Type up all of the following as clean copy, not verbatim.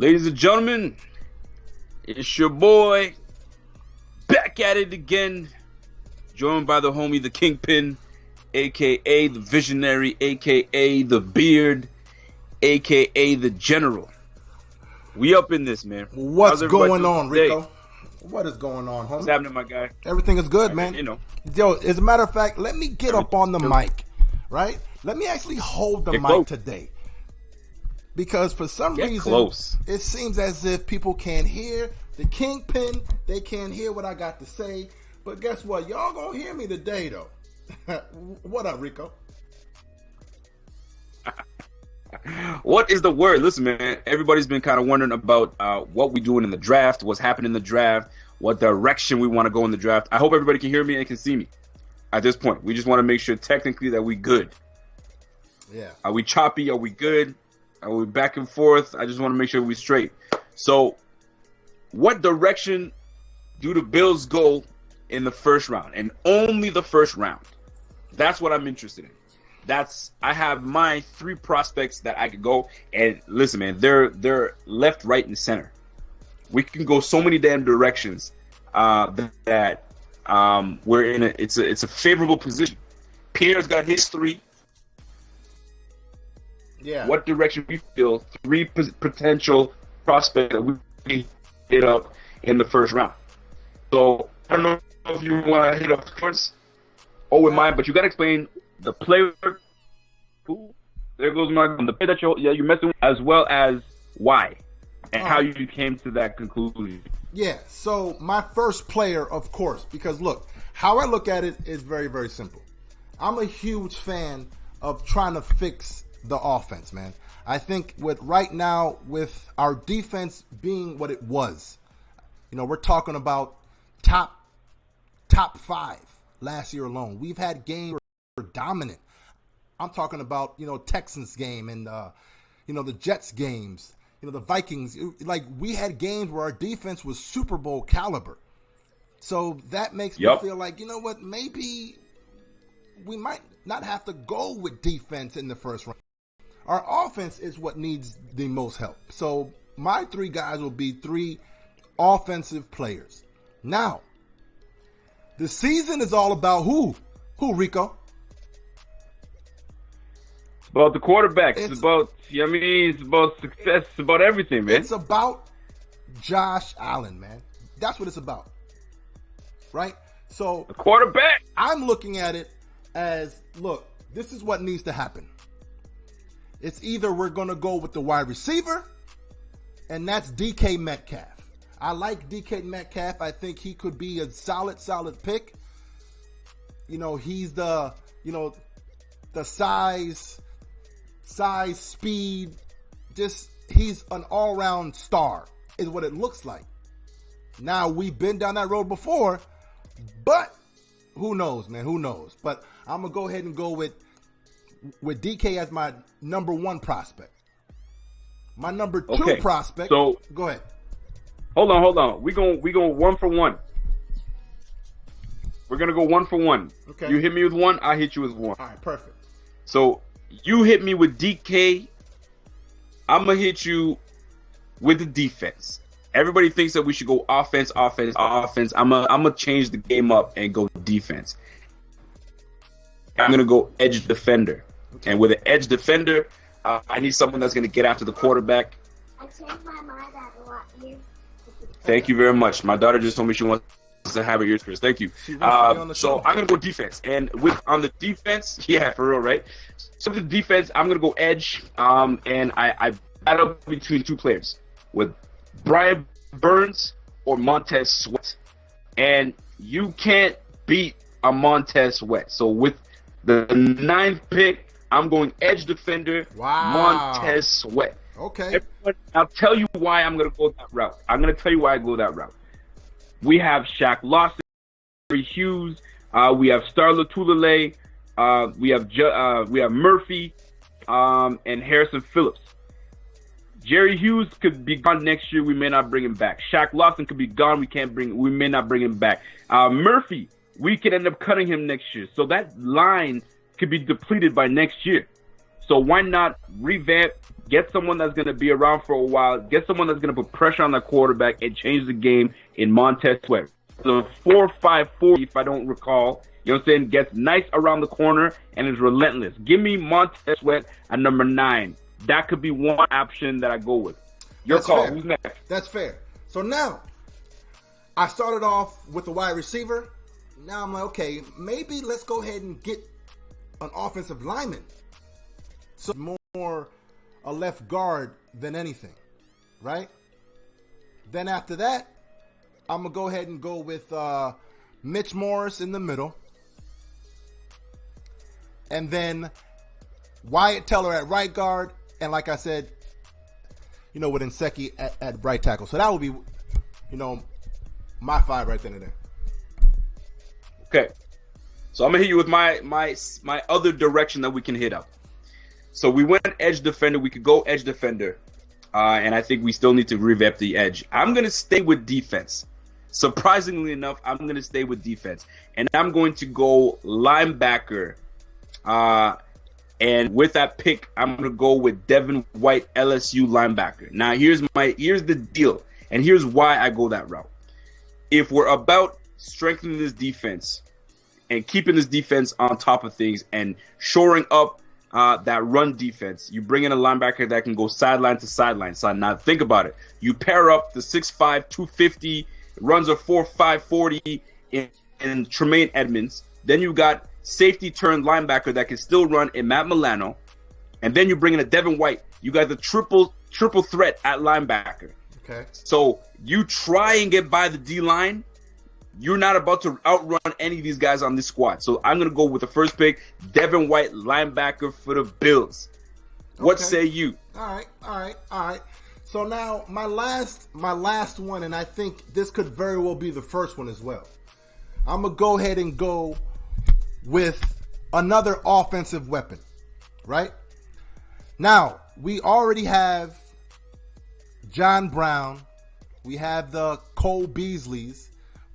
Ladies and gentlemen, it's your boy back at it again, joined by the homie, the Kingpin, aka the Visionary, aka the Beard, aka the General. We up in this, man. What's going on, Rico? What is going on, homie? What's happening, my guy? Everything is good, man. You know. Yo, as a matter of fact, let me get up on the mic, right? Let me actually hold the mic today. Because for some reason, it seems as if people can't hear the Kingpin. They can't hear what I got to say. But guess what? Y'all gonna hear me today, though. What up, Rico? What is the word? Listen, man, everybody's been kind of wondering about what we're doing in the draft, what's happening in the draft, what direction we want to go in the draft. I hope everybody can hear me and can see me at this point. We just want to make sure technically that we good. Yeah. Are we choppy? Are we good? Are we back and forth? I just want to make sure we're straight. So, what direction do the Bills go in the first round? And only the first round. That's what I'm interested in. I have my 3 prospects that I could go. And listen, man, they're left, right, and center. We can go so many damn directions that we're in. It's a favorable position. Pierre's got his 3. Yeah. What direction we feel 3 potential prospects that we can hit up in the first round. So I don't know if you want to hit up first or with mine, but you got to explain the player. Ooh, there goes the player that you're messing with, as well as why and how you came to that conclusion. Yeah. So my first player, of course, because look, how I look at it is very, very simple. I'm a huge fan of trying to fix the offense, man. I think right now with our defense being what it was, we're talking about top 5 last year alone. We've had games that were dominant. I'm talking about, Texans game and, the Jets games, the Vikings. Like, we had games where our defense was Super Bowl caliber. So that makes me feel like, maybe we might not have to go with defense in the first round. Our offense is what needs the most help. So my 3 guys will be 3 offensive players. Now, the season is all about who? Who, Rico? It's about the quarterback. It's about, it's about success. It's about everything, man. It's about Josh Allen, man. That's what it's about. Right? So the quarterback. I'm looking at it as, look, this is what needs to happen. It's either we're going to go with the wide receiver, and that's DK Metcalf. I like DK Metcalf. I think he could be a solid pick. He's the size, speed, he's an all-round star is what it looks like. Now, we've been down that road before, but who knows, man? Who knows? But I'm going to go ahead and go with DK as my number 1 prospect. My number 2 prospect. So go ahead. Hold on. We go 1 for 1. We're gonna go 1 for 1. Okay. You hit me with 1, I hit you with 1. All right, perfect. So you hit me with DK. I'm gonna hit you with the defense. Everybody thinks that we should go offense. I'm gonna change the game up and go defense. I'm gonna go edge defender. Okay. And with an edge defender, I need someone that's going to get after the quarterback. I changed my mind at a lot here. Thank you very much. My daughter just told me she wants to have her ears pierced. Thank you. So I'm going to go defense. And on the defense, yeah, for real, right? So with the defense, I'm going to go edge. And I battle between 2 players with Brian Burns or Montez Sweat. And you can't beat a Montez Sweat. So with the 9th pick, I'm going edge defender, Montez Sweat. Okay. I'll tell you why I'm going to go that route. I'm going to tell you why I go that route. We have Shaq Lawson, Jerry Hughes. We have Starla Tulele. We have Murphy and Harrison Phillips. Jerry Hughes could be gone next year. We may not bring him back. Shaq Lawson could be gone. We may not bring him back. Murphy, we could end up cutting him next year. So that line could be depleted by next year. So why not revamp, get someone that's going to be around for a while, get someone that's going to put pressure on the quarterback and change the game in Montez Sweat. So 4.54, if I don't recall, you know what I'm saying, gets nice around the corner and is relentless. Give me Montez Sweat at number 9. That could be one option that I go with. Your That's call. fair. Who's next? That's fair. So now, I started off with the wide receiver. Now I'm like, okay, maybe let's go ahead and get an offensive lineman. So more a left guard than anything, right? Then after that, I'm going to go ahead and go with Mitch Morris in the middle. And then Wyatt Teller at right guard. And like I said, you know, with Nseki at right tackle. So that would be, you know, my 5 right then and there. Okay. So I'm going to hit you with my other direction that we can hit up. So we went edge defender. We could go edge defender. And I think we still need to revamp the edge. I'm going to stay with defense. Surprisingly enough, I'm going to stay with defense. And I'm going to go linebacker. And with that pick, I'm going to go with Devin White, LSU linebacker. Now, here's the deal. And here's why I go that route. If we're about strengthening this defense and keeping this defense on top of things and shoring up that run defense, you bring in a linebacker that can go sideline to sideline. So now think about it. You pair up the 6'5", 250, runs a 4.5 40 in Trey Edmonds. Then you got safety turned linebacker that can still run in Matt Milano. And then you bring in a Devin White. You got the triple threat at linebacker. Okay. So you try and get by the D-line. You're not about to outrun any of these guys on this squad. So I'm going to go with the first pick, Devin White, linebacker for the Bills. What say you? All right. So now my last one, and I think this could very well be the first one as well. I'm going to go ahead and go with another offensive weapon, right? Now, we already have John Brown. We have the Cole Beasleys.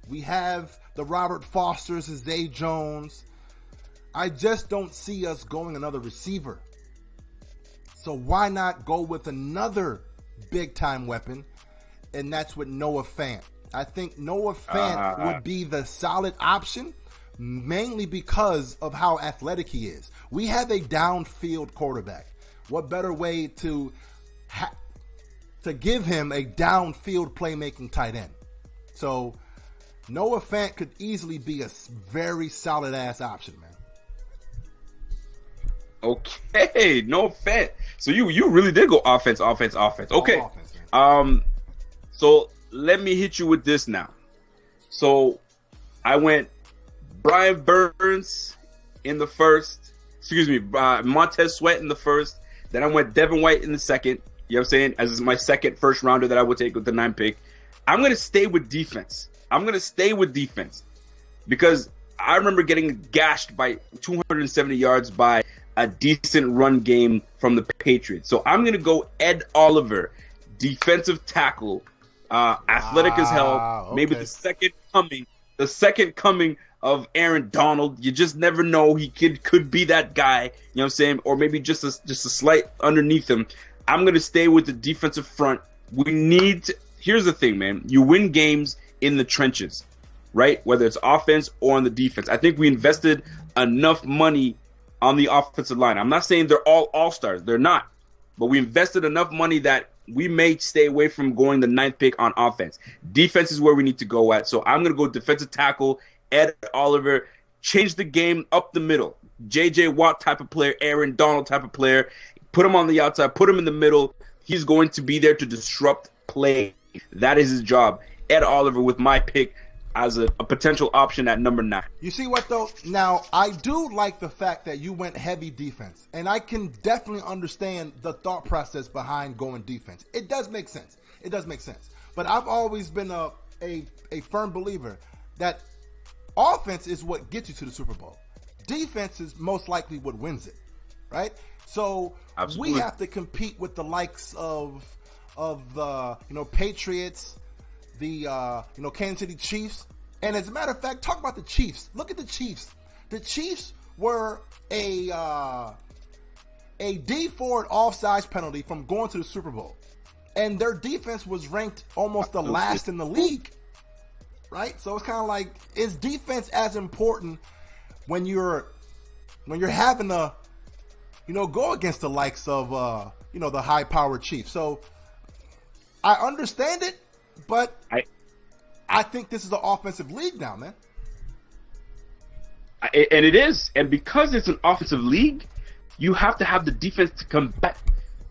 We have the Robert Fosters, Zay Jones. I just don't see us going another receiver. So why not go with another big-time weapon, and that's with Noah Fant. I think Noah Fant would be the solid option, mainly because of how athletic he is. We have a downfield quarterback. What better way to give him a downfield playmaking tight end? So Noah Fant could easily be a very solid-ass option, man. Okay, Noah Fant. So you really did go offense. Okay. Offense, man. So let me hit you with this now. So I went Brian Burns in the first. Excuse me, Montez Sweat in the first. Then I went Devin White in the second. You know what I'm saying? As my second first rounder that I would take with the 9 pick. I'm going to stay with defense. Because I remember getting gashed by 270 yards by a decent run game from the Patriots. So I'm going to go Ed Oliver, defensive tackle, athletic as hell. Okay. Maybe the second coming of Aaron Donald. You just never know. He could be that guy, you know what I'm saying? Or maybe just a slight underneath him. I'm going to stay with the defensive front. Here's the thing, man. You win games in the trenches, right? Whether it's offense or on the defense. I think we invested enough money on the offensive line. I'm not saying they're all all-stars. They're not. But we invested enough money that we may stay away from going the 9th pick on offense. Defense is where we need to go at. So I'm going to go defensive tackle, Ed Oliver, change the game up the middle. J.J. Watt type of player, Aaron Donald type of player. Put him on the outside, put him in the middle. He's going to be there to disrupt play. That is his job. Ed Oliver with my pick as a potential option at number 9. You see what, though? Now, I do like the fact that you went heavy defense, and I can definitely understand the thought process behind going defense. It does make sense. But I've always been a firm believer that offense is what gets you to the Super Bowl. Defense is most likely what wins it, right? So Absolutely. We have to compete with the likes of the Patriots, the Kansas City Chiefs, and as a matter of fact, talk about the Chiefs. Look at the Chiefs. The Chiefs were a D-Ford offsides penalty from going to the Super Bowl. And their defense was ranked almost the last in the league. Right? So it's kind of like, is defense as important when you're having to, go against the likes of, the high-powered Chiefs? So I understand it, but I think this is an offensive league now, man. And it is. And because it's an offensive league, you have to have the defense to combat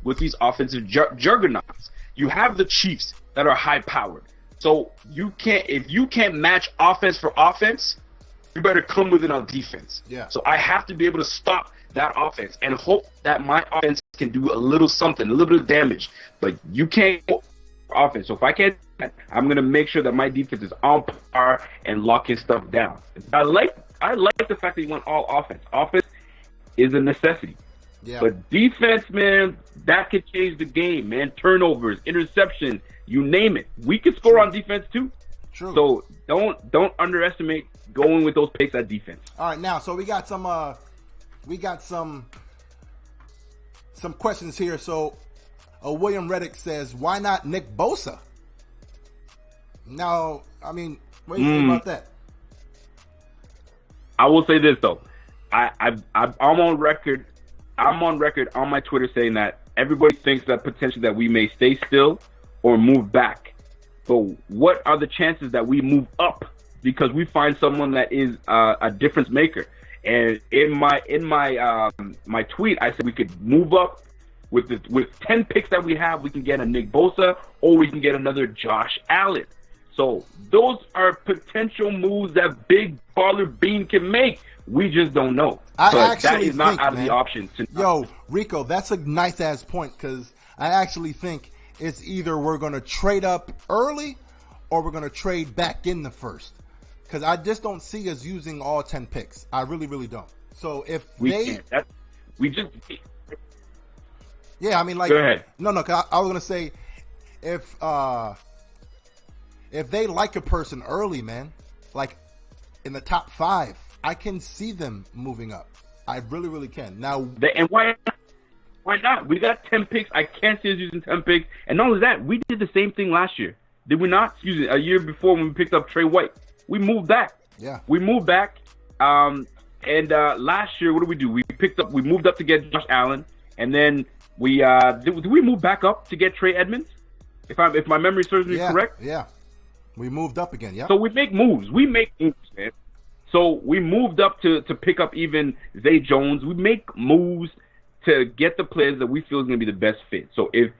with these offensive juggernauts. You have the Chiefs that are high-powered. So if you can't match offense for offense, you better come with it on defense. Yeah. So I have to be able to stop that offense and hope that my offense can do a little something, a little bit of damage. But you can't go for offense. So if I can't, I'm gonna make sure that my defense is on par and locking stuff down. I like the fact that you want all offense. Offense is a necessity. Yeah. But defense, man, that could change the game, man. Turnovers, interceptions, you name it. We can score on defense too. True. So don't underestimate going with those picks at defense. All right, now, so we got some questions here. So William Reddick says, why not Nick Bosa? Now, I mean, what do you think about that? I will say this though, I'm on record. I'm on record on my Twitter saying that everybody thinks that potentially that we may stay still or move back. But what are the chances that we move up because we find someone that is a difference maker? And in my tweet, I said we could move up with 10 picks that we have. We can get a Nick Bosa or we can get another Josh Allen. So those are potential moves that Big Baller Bean can make. We just don't know. That is not out of the option. Yo, Rico, that's a nice ass point because I actually think it's either we're going to trade up early or we're going to trade back in the first. Because I just don't see us using all 10 picks. I really, really don't. So if yeah, I mean, like, go ahead. No, cause I was going to say if they like a person early, man, like in the top 5, I can see them moving up. I really, really can. Now, and why not? We got 10 picks. I can't see us using 10 picks. And not only that, we did the same thing last year. Did we not? Excuse me, a year before when we picked up Trey White. We moved back. Yeah. We moved back. And last year, what did we do? We moved up to get Josh Allen. And then did we move back up to get Trey Edmonds? If my memory serves me correct? Yeah. We moved up again, yeah. So we make moves. Man. So we moved up to pick up even Zay Jones. We make moves to get the players that we feel is going to be the best fit. So if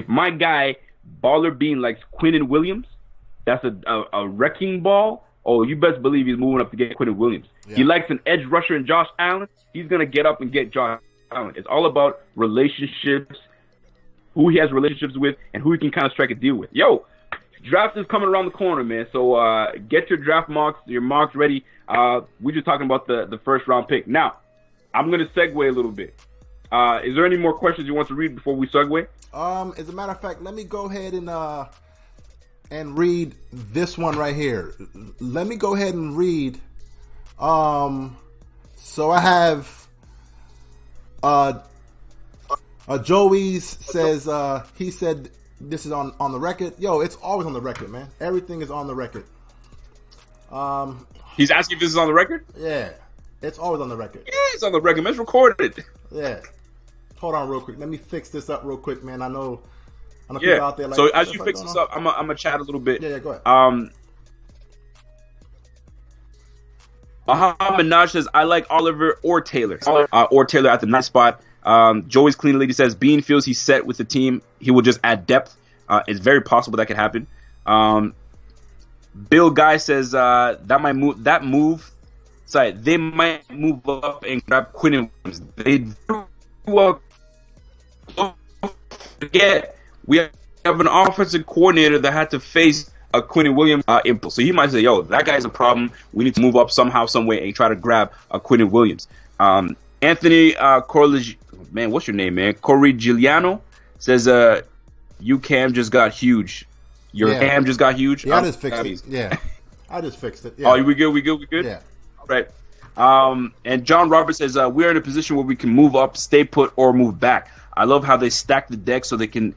my guy, Baller Bean, likes Quinnen Williams, that's a wrecking ball. Oh, you best believe he's moving up to get Quinnen Williams. Yeah. He likes an edge rusher in Josh Allen. He's going to get up and get Josh Allen. It's all about relationships, who he has relationships with, and who he can kind of strike a deal with. Yo, draft is coming around the corner, man. So get your draft mocks, your mocks ready. We're just talking about the first round pick. Now, I'm going to segue a little bit. Is there any more questions you want to read before we segue? As a matter of fact, let me go ahead and read this one right here. Let me go ahead and read. So I have Joey's says he said this is on the record. Yo, it's always on the record, man. Everything is on the record. He's asking if this is on the record? Yeah. It's always on the record. Yeah, it's on the record, man. It's recorded. Yeah. Hold on real quick. Let me fix this up real quick, man. I know yeah. people out there like, so as you fix this up, I'm gonna chat a little bit. Yeah, go ahead. Muhammad Naj says, I like Oliver or Taylor. Or Taylor at the 9th spot. Joey's Clean Lady says, Bean feels he's set with the team. He will just add depth. It's very possible that could happen. Bill Guy says they might move up and grab Quinnen Williams. They forget we have an offensive coordinator that had to face a Quinnen Williams impulse. So he might say, yo, that guy's a problem. We need to move up somehow, some way, and try to grab a Quinnen Williams. Anthony man, what's your name, man? Corey Giuliano says, Cam just got huge. Your cam just got huge. Yeah, I just fixed it. Yeah, I just fixed it. Yeah. Oh, we good? We good? Yeah. All right. And John Roberts says, we are in a position where we can move up, stay put, or move back. I love how they stack the deck so they can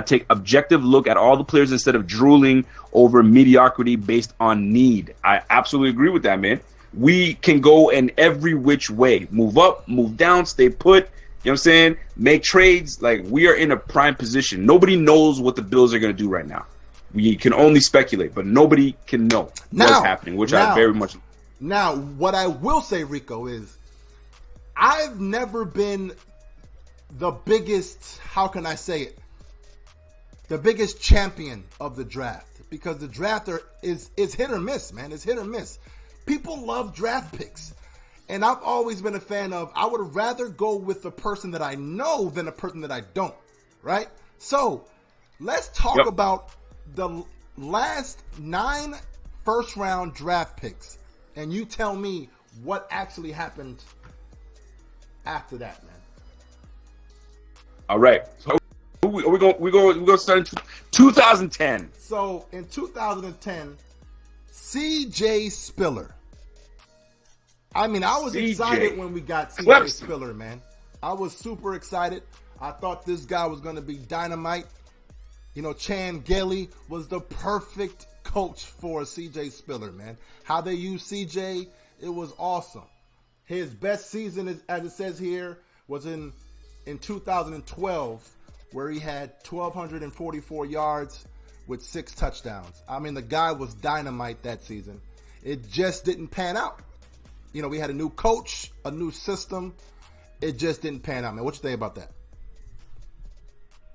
take objective look at all the players instead of drooling over mediocrity based on need. I absolutely agree with that, man. We can go in every which way. Move up, move down, stay put. You know what I'm saying? Make trades. Like, we are in a prime position. Nobody knows what the Bills are going to do right now. We can only speculate, but nobody can know what's happening, which I very much. Now, what I will say, Rico, is I've never been the biggest, how can I say it, the biggest champion of the draft, because the draft is hit or miss, man. It's hit or miss. People love draft picks. And I've always been a fan of, I would rather go with the person that I know than a person that I don't, right? So let's talk about the last 9 first-round draft picks, and you tell me what actually happened after that, man. All right. So we're going to start in 2010. So in 2010, CJ Spiller. I mean, I was excited when we got CJ Spiller, man. I was super excited. I thought this guy was going to be dynamite. You know, Chan Gailey was the perfect coach for CJ Spiller, man. How they used CJ, it was awesome. His best season, as it says here, was in 2012, where he had 1,244 yards with 6 touchdowns. I mean, the guy was dynamite that season. It just didn't pan out. You know, we had a new coach, a new system. It just didn't pan out, man. What you think about that?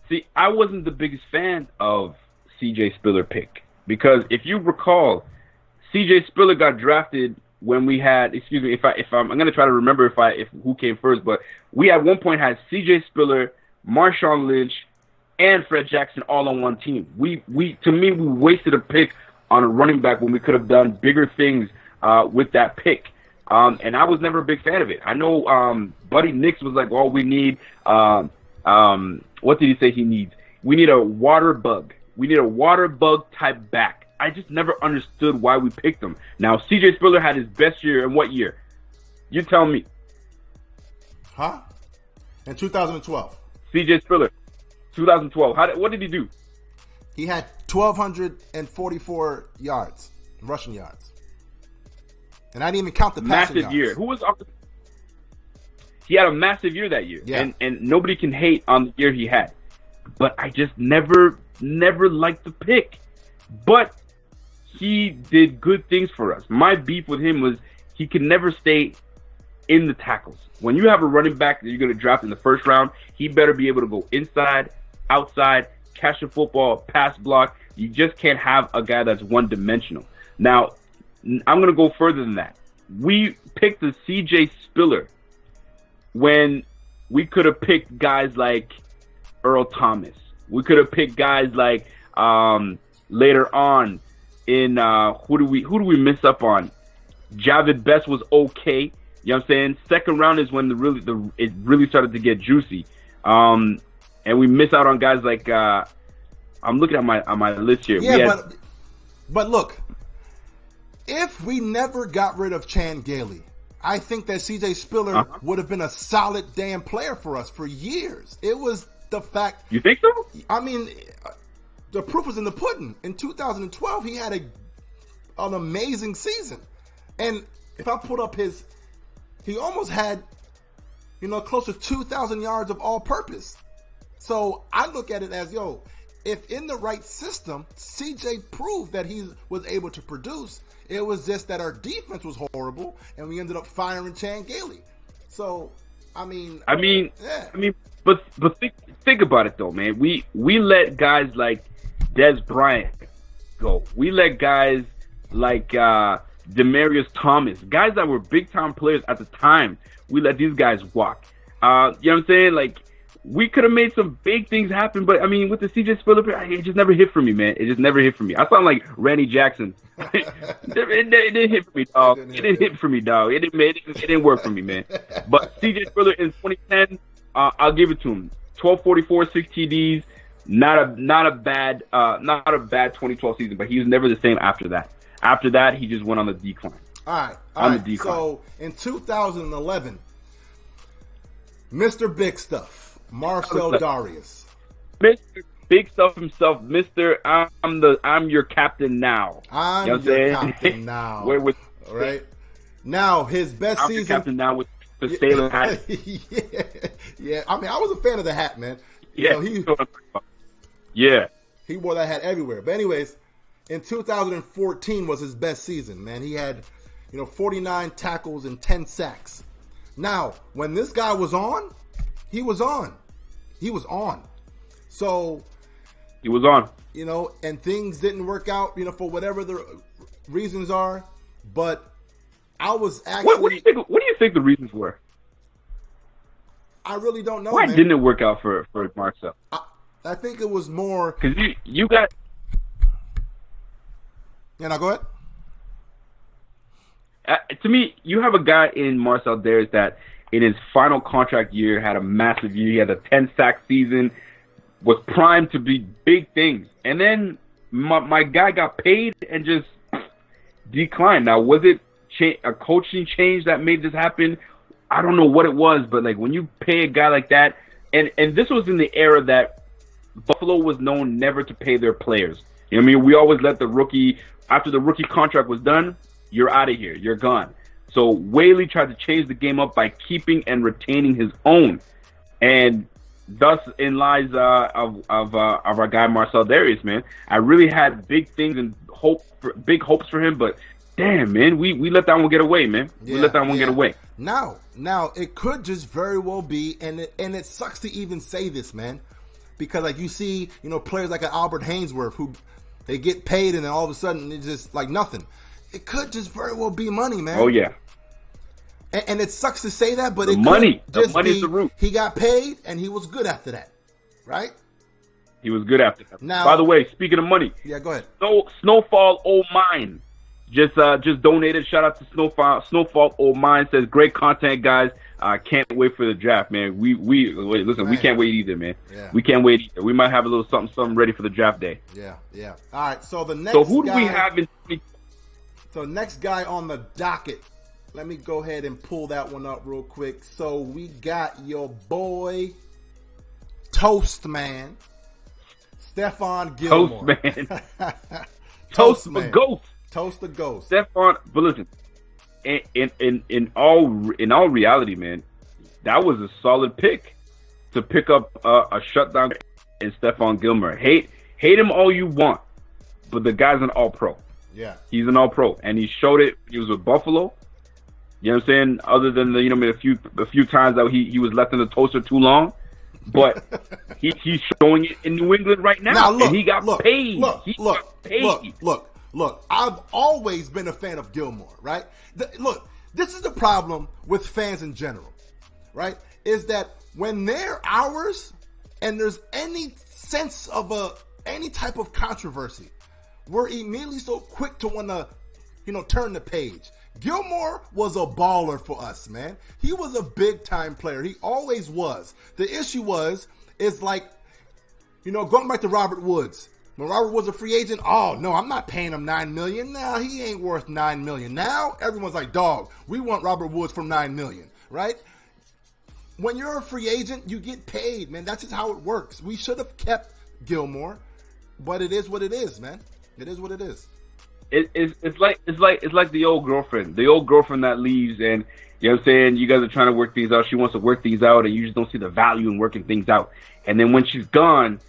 See, I wasn't the biggest fan of CJ Spiller pick because if you recall, CJ Spiller got drafted when we had, excuse me, I'm going to try to remember if who came first, but we at one point had CJ Spiller, Marshawn Lynch, and Fred Jackson all on one team. We wasted a pick on a running back when we could have done bigger things with that pick. And I was never a big fan of it. I know Buddy Nix was like, "Oh, we need what did he say he needs? We need a water bug. We need a water bug type back." I just never understood why we picked him. Now, CJ Spiller had his best year in what year? You tell me. Huh? In 2012. CJ Spiller, 2012. What did he do? He had 1,244 yards, rushing yards. And I didn't even count the passing yards. Massive year. Who was up? He had a massive year that year. Yeah. And nobody can hate on the year he had. But I just never liked the pick. But he did good things for us. My beef with him was he could never stay in the tackles. When you have a running back that you're going to draft in the first round, he better be able to go inside, outside, catch the football, pass block. You just can't have a guy that's one-dimensional. Now, I'm going to go further than that. We picked the CJ Spiller when we could have picked guys like Earl Thomas. We could have picked guys like later on in who do we miss up on? Javid Best was okay. You know what I'm saying? Second round is when it really started to get juicy. And we miss out on guys like I'm looking at my list here. Yeah, but look, if we never got rid of Chan Gailey, I think that CJ Spiller would have been a solid damn player for us for years. It was the fact. You think so? I mean, the proof was in the pudding. In 2012, he had an amazing season. And if I put up he almost had, close to 2,000 yards of all-purpose. So I look at it as, if in the right system, CJ proved that he was able to produce. It was just that our defense was horrible, and we ended up firing Chan Gailey. So, but think about it though, man. We let guys like Des Bryant go. We let guys like Demaryius Thomas, guys that were big time players at the time. We let these guys walk. You know what I'm saying? Like, we could have made some big things happen, but I mean, with the CJ Spiller, it just never hit for me, man. It just never hit for me. I sound like Randy Jackson. It didn't hit for me, dog. It didn't hit for me, dog. It didn't work for me, man. But CJ Spiller in 2010, I'll give it to him. 1244, 6 TDs. Not a bad 2012 season, but he was never the same after that. After that, he just went on the decline. All right. On the decline. So in 2011, Mr. Big Stuff, Marcel Darius. Mr. Big Stuff himself, Mr. I'm your captain now. I'm you know your captain now. All right. Now his best I'm season. Your captain now with the sailor hat. yeah. I mean, I was a fan of the hat, man. Yeah. He wore that hat everywhere. But anyways, in 2014 was his best season, man. He had, 49 tackles and 10 sacks. Now, when this guy was on, he was on. He was on. So he was on. And things didn't work out, for whatever the reasons are. But I was actually. What do you think the reasons were? I really don't know. Why man. didn't it work out for Marcel? I think it was more because you got. Yeah, now go ahead. To me, you have a guy in Marcel Darius that in his final contract year had a massive year. He had a 10-sack season, was primed to be big things. And then my guy got paid and just declined. Now, was it a coaching change that made this happen? I don't know what it was, but like when you pay a guy like that, and this was in the era that Buffalo was known never to pay their players. You know what I mean? We always let the rookie, after the rookie contract was done, you're out of here. You're gone. So Whaley tried to change the game up by keeping and retaining his own. And thus in lies of our guy Marcel Darius, man. I really had big things and big hopes for him, but damn, man, we let that one get away, man. We let that one get away. Now, it could just very well be, and it sucks to even say this, man, because like you see, players like Albert Hainsworth who they get paid and then all of a sudden it's just like nothing. It could just very well be money, man. Oh yeah. And it sucks to say that, but the money's the root. He got paid and he was good after that, right? He was good after that. Now, by the way, speaking of money, yeah, go ahead. Snowfall Old Mine just donated. Shout out to Snowfall Old Mine. Says great content, guys. Can't wait for the draft, man. We can't wait either, man. Yeah. We can't wait either. We might have a little something ready for the draft day. Yeah. All right. So the next. So who do we have in? So next guy on the docket. Let me go ahead and pull that one up real quick. So we got your boy Toast Man, Stephon Gilmore. Toast Man. Toast the Ghost. Toast the Ghost. Stephon, but listen, in all reality, man, that was a solid pick to pick up a shutdown in Stephon Gilmore. Hate him all you want, but the guy's an All-Pro. Yeah, he's an All-Pro, and he showed it. He was with Buffalo. You know what I'm saying? Other than a few times that he was left in the toaster too long, but he's showing it in New England right now. Look, and he got paid. Look. I've always been a fan of Gilmore, right? Look, this is the problem with fans in general, right? Is that when they're ours and there's any sense of any type of controversy, we're immediately so quick to want to, turn the page. Gilmore was a baller for us, man. He was a big time player. He always was. The issue is like, going back to Robert Woods. When Robert was a free agent, oh no, I'm not paying him $9 million. Nah, he ain't worth $9 million. Now everyone's like, dog, we want Robert Woods for $9 million, right? When you're a free agent, you get paid, man. That's just how it works. We should have kept Gilmore, but it is what it is, man. It is what it is. It's like the old girlfriend that leaves, and you know what I'm saying, you guys are trying to work things out. She wants to work things out, and you just don't see the value in working things out. And then when she's gone,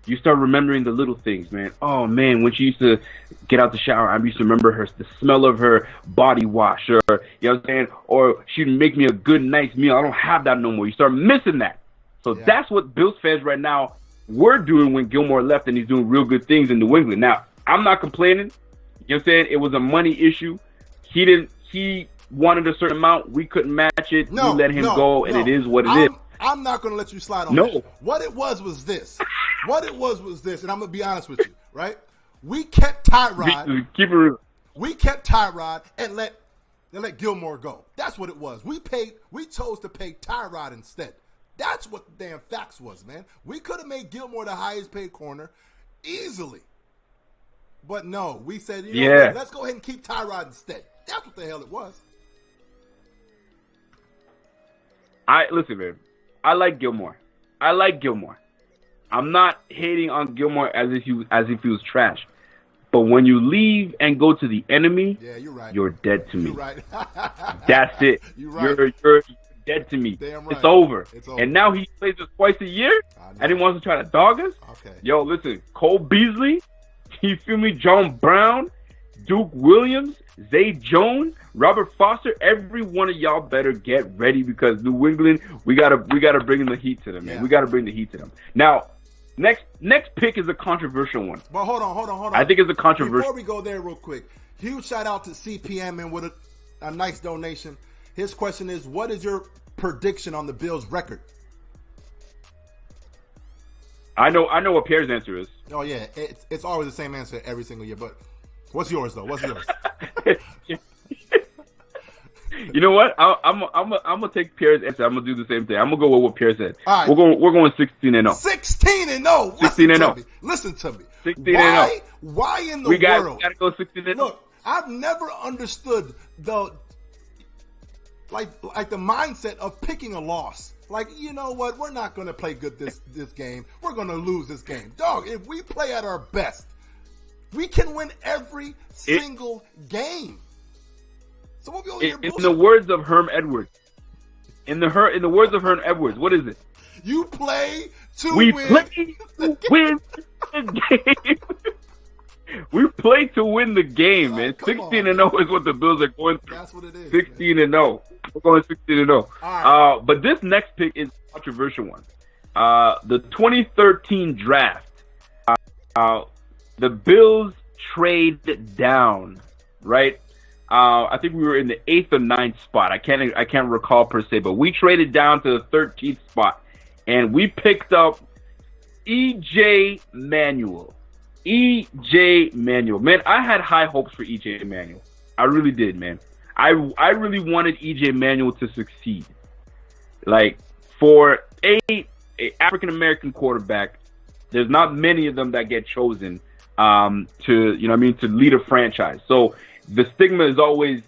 you start remembering the little things, man. Oh man, when she used to get out the shower, I used to remember the smell of her body wash, or you know what I'm saying, or she'd make me a good, nice meal. I don't have that no more. You start missing that. So that's what Bills fans right now were doing when Gilmore left, and he's doing real good things in New England. Now, I'm not complaining. You know what I'm saying? It was a money issue. He wanted a certain amount. We couldn't match it. We let him go, and it is what it is. I'm not going to let you slide on that. What it was this. And I'm going to be honest with you, right? We kept Tyrod. Keep it real. We kept Tyrod and let Gilmore go. That's what it was. We chose to pay Tyrod instead. That's what the damn facts was, man. We could have made Gilmore the highest paid corner easily. But no, we said, let's go ahead and keep Tyrod instead. That's what the hell it was. Listen, man. I like Gilmore. I'm not hating on Gilmore as if he was trash. But when you leave and go to the enemy, yeah, you're right. You're dead to me. You're right. That's it. You're right. You're dead to me. Damn right. It's over. It's over. And now he plays us twice a year, and he wants to try to dog us. Okay. Yo, listen, Cole Beasley, you feel me? John Brown, Duke Williams, Zay Jones, Robert Foster. Every one of y'all better get ready because New England, we gotta bring in the heat to them, man. Yeah. We gotta bring the heat to them. Now, next pick is a controversial one. But hold on. I think it's a controversial. Before we go there real quick, huge shout out to CPM and with a nice donation. His question is, what is your prediction on the Bills' record? I know what Pierre's answer is. Oh yeah, it's always the same answer every single year. But what's yours though? What's yours? You know what? I'm gonna take Pierre's answer. I'm gonna do the same thing. I'm gonna go with what Pierre said. All right. We're going 16-0. 16-0. 16-0. Listen to me. 16-0. Why in the We world? gotta go 16-0. Look, I've never understood the the mindset of picking a loss. Like, you know what? We're not going to play good this game. We're going to lose this game. Dog, if we play at our best, we can win every single game. So we'll be over here in the words of Herm Edwards. In the words of Herm Edwards, what is it? You play to we win. Play to win the game. We play to win the game, man. 16-0 is what the Bills are going through. That's what it is. 16-0. We're going 16-0. Right. But this next pick is a controversial one. The 2013 draft. The Bills trade down, right? I think we were in the 8th or 9th spot. I can't recall per se, but we traded down to the 13th spot, and we picked up EJ Manuel. EJ Manuel. Man, I had high hopes for EJ Manuel. I really did, man. I really wanted EJ Manuel to succeed. Like, for a African American quarterback, there's not many of them that get chosen to lead a franchise. So the stigma is always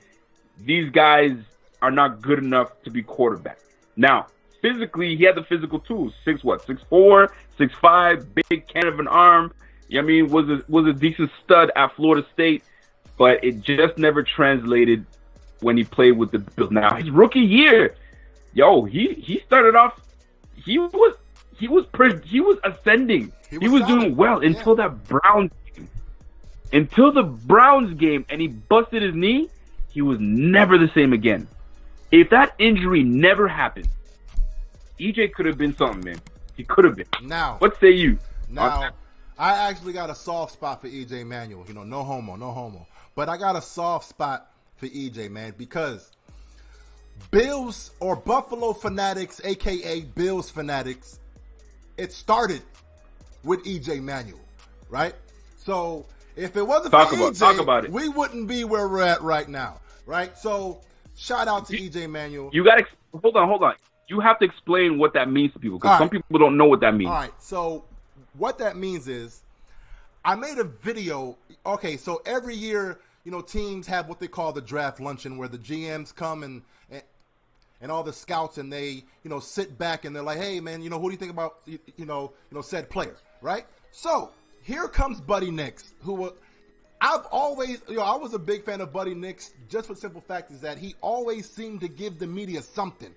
these guys are not good enough to be quarterback. Now, physically, he had the physical tools. 6'4", 6'5", big can of an arm. I mean, was a decent stud at Florida State, but it just never translated when he played with the Bills. Now, his rookie year, he started off. He was ascending. He was doing well until that Browns game. Until the Browns game, and he busted his knee. He was never the same again. If that injury never happened, EJ could have been something, man. He could have been. Now, what say you? Now, I actually got a soft spot for EJ Manuel. You know, no homo. But I got a soft spot for EJ, man, because Bills or Buffalo Fanatics, a.k.a. Bills Fanatics, it started with EJ Manuel, right? So if it wasn't for EJ, we wouldn't be where we're at right now, right? So shout out to EJ Manuel. You got to hold on. You have to explain what that means to people because some people don't know what that means. All right, so what that means is I made a video. Okay, so every year, teams have what they call the draft luncheon where the GMs come and all the scouts and they, sit back and they're like, hey, man, who do you think about, said player, right? So here comes Buddy Nix, who I've always, I was a big fan of Buddy Nix just for the simple fact is that he always seemed to give the media something,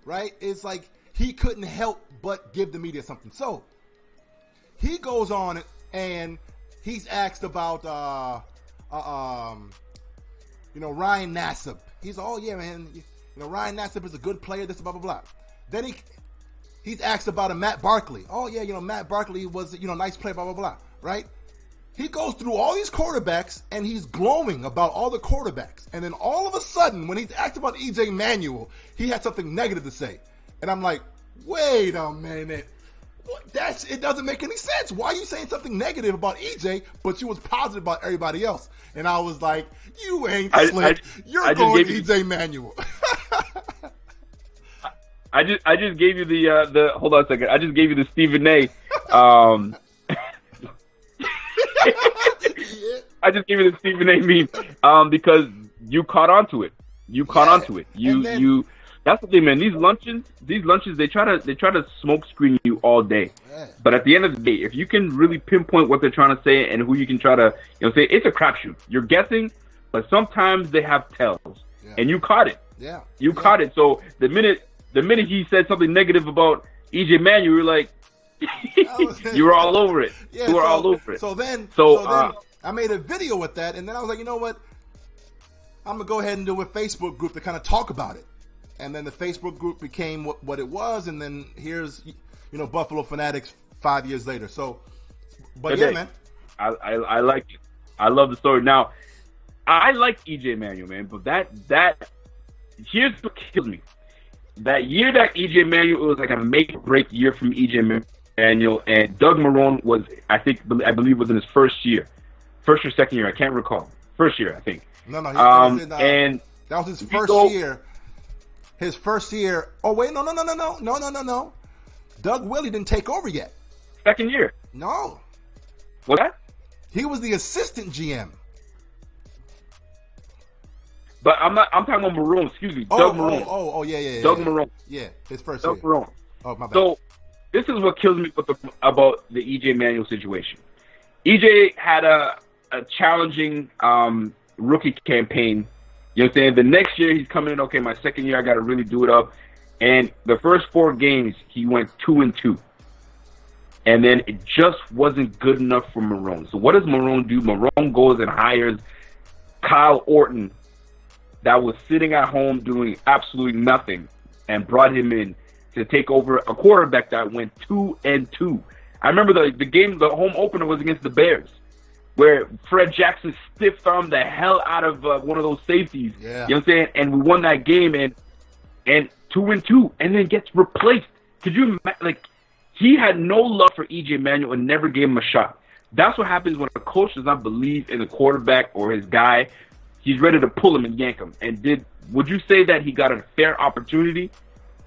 right? It's like he couldn't help but give the media something. So he goes on and he's asked about, Ryan Nassib. He's oh yeah, man. Ryan Nassib is a good player. This blah blah blah. Then he's asked about a Matt Barkley. Oh yeah, Matt Barkley was nice player. Blah blah blah. Right? He goes through all these quarterbacks and he's glowing about all the quarterbacks. And then all of a sudden, when he's asked about EJ Manuel, he had something negative to say. And I'm like, wait a minute. It doesn't make any sense. Why are you saying something negative about EJ, but you was positive about everybody else? And I was like, you ain't slick. You're going EJ Manuel. I just gave you the hold on a second. I just gave you the Stephen A. I just gave you the Stephen A. meme because you caught onto it. You caught onto it. You. That's the thing, man. These lunches, they try to smoke screen you all day. But at the end of the day, if you can really pinpoint what they're trying to say and who you can try to, say, it's a crapshoot. You're guessing, but sometimes they have tells, and you caught it. Yeah, you caught it. So the minute he said something negative about EJ Manuel, you were like, you were all over it. Yeah, you were all over it. So then I made a video with that, and then I was like, you know what? I'm gonna go ahead and do a Facebook group to kind of talk about it. And then the Facebook group became what it was, and then here's Buffalo Fanatics 5 years later. So, but okay. Yeah, man, I like it. I love the story. Now, I like EJ Manuel, man, but that here's what kills me. That year that EJ Manuel, it was like a make or break year from EJ Manuel, and Doug Marrone was, I believe, was in his first or second year. I can't recall. First year, I think. No, and that was his first year. His first year. Oh wait, no. Doug Willie didn't take over yet. Second year. No. What? He was the assistant GM. But I'm talking about Marrone. Excuse me, Doug Marrone. Yeah. Doug Marrone. Yeah, his first Doug year. Marrone. Oh, my bad. So this is what kills me about the EJ Manuel situation. EJ had a challenging rookie campaign. You know what I'm saying? The next year he's coming in, okay, my second year I got to really do it up. And the first 4 games he went 2-2. And then it just wasn't good enough for Marrone. So what does Marrone do? Marrone goes and hires Kyle Orton, that was sitting at home doing absolutely nothing, and brought him in to take over a quarterback that went 2-2. I remember the home opener was against the Bears, where Fred Jackson stiff-armed the hell out of one of those safeties. Yeah. You know what I'm saying? And we won that game, and 2-2, and then gets replaced. Could you imagine? He had no love for EJ Manuel and never gave him a shot. That's what happens when a coach does not believe in the quarterback or his guy. He's ready to pull him and yank him. And would you say that he got a fair opportunity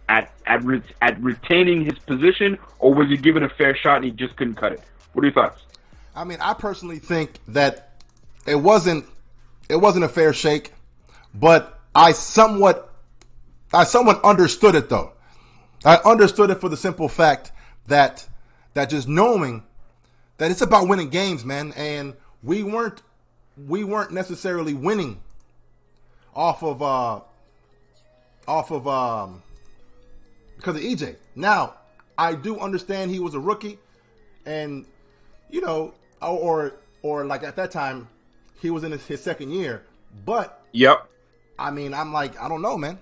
at retaining his position, or was he given a fair shot and he just couldn't cut it? What are your thoughts? I mean, I personally think that it wasn't a fair shake, but I somewhat understood it though. I understood it for the simple fact that just knowing that it's about winning games, man, and we weren't necessarily winning off of because of EJ. Now, I do understand he was a rookie, and or like at that time he was in his second year. But yep. I mean, I'm like, I don't know, man.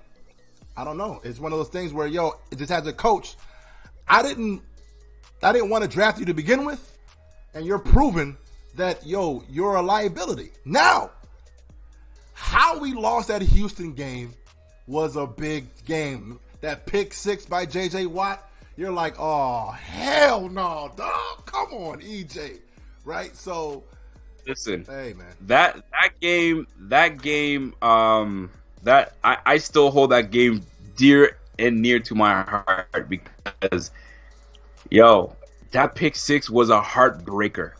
I don't know. It's one of those things where just as a coach, I didn't want to draft you to begin with, and you're proving that you're a liability. Now, how we lost that Houston game was a big game. That pick 6 by JJ Watt, you're like, oh hell no, dog. Come on, EJ. Right? So listen, hey man. That game that I still hold that game dear and near to my heart, because that pick 6 was a heartbreaker.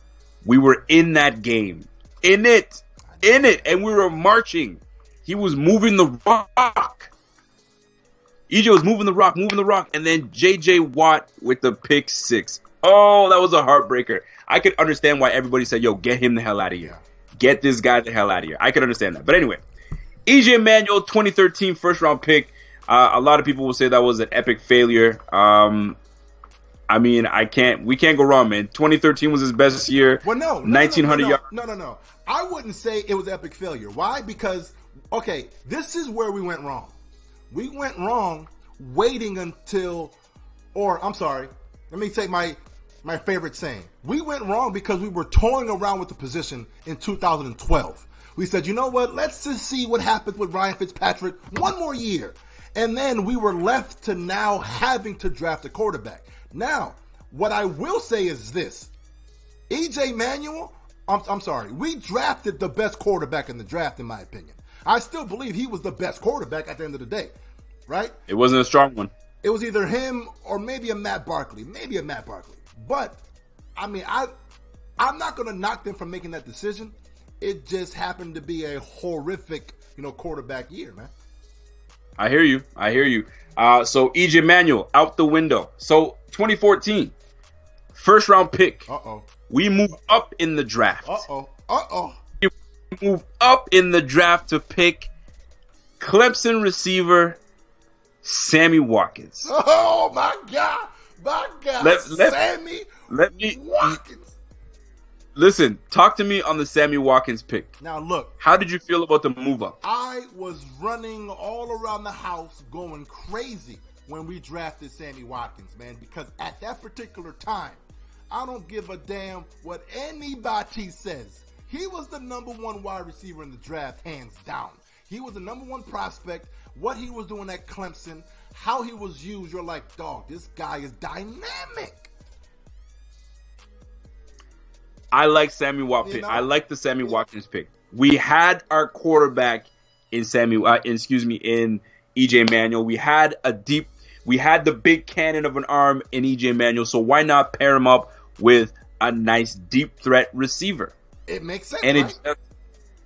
We were in that game. In it, and we were marching. He was moving the rock. EJ was moving the rock, and then JJ Watt with the pick 6. Oh, that was a heartbreaker. I could understand why everybody said, get him the hell out of here. Get this guy the hell out of here. I could understand that. But anyway, EJ Manuel, 2013 first-round pick. A lot of people will say that was an epic failure. I mean, we can't go wrong, man. 2013 was his best year. Well, no, 1,900 yards. No. I wouldn't say it was epic failure. Why? Because, okay, this is where we went wrong. We went wrong waiting until, let me take my favorite saying. We went wrong because we were toying around with the position in 2012. We said, you know what? Let's just see what happens with Ryan Fitzpatrick one more year. And then we were left to now having to draft a quarterback. Now, what I will say is this. EJ Manuel, we drafted the best quarterback in the draft, in my opinion. I still believe he was the best quarterback at the end of the day, right? It wasn't a strong one. It was either him or maybe a Matt Barkley. But, I mean, I'm not going to knock them for making that decision. It just happened to be a horrific quarterback year, man. I hear you. So EJ Manuel out the window. So 2014, first round pick. We move up in the draft. We move up in the draft to pick Clemson receiver Sammy Watkins. Oh my God, Sammy Watkins. Listen, talk to me on the Sammy Watkins pick. Now look, how did you feel about the move up? I was running all around the house going crazy when we drafted Sammy Watkins, man, because at that particular time, I don't give a damn what anybody says. He was the number one wide receiver in the draft, hands down. He was the number one prospect. What he was doing at Clemson, how he was used, you're like, dog, this guy is dynamic. I like Sammy Watkins. I like the Sammy Watkins pick. We had our quarterback in in EJ Manuel. We had the big cannon of an arm in EJ Manuel. So why not pair him up with a nice deep threat receiver? It makes sense, and right?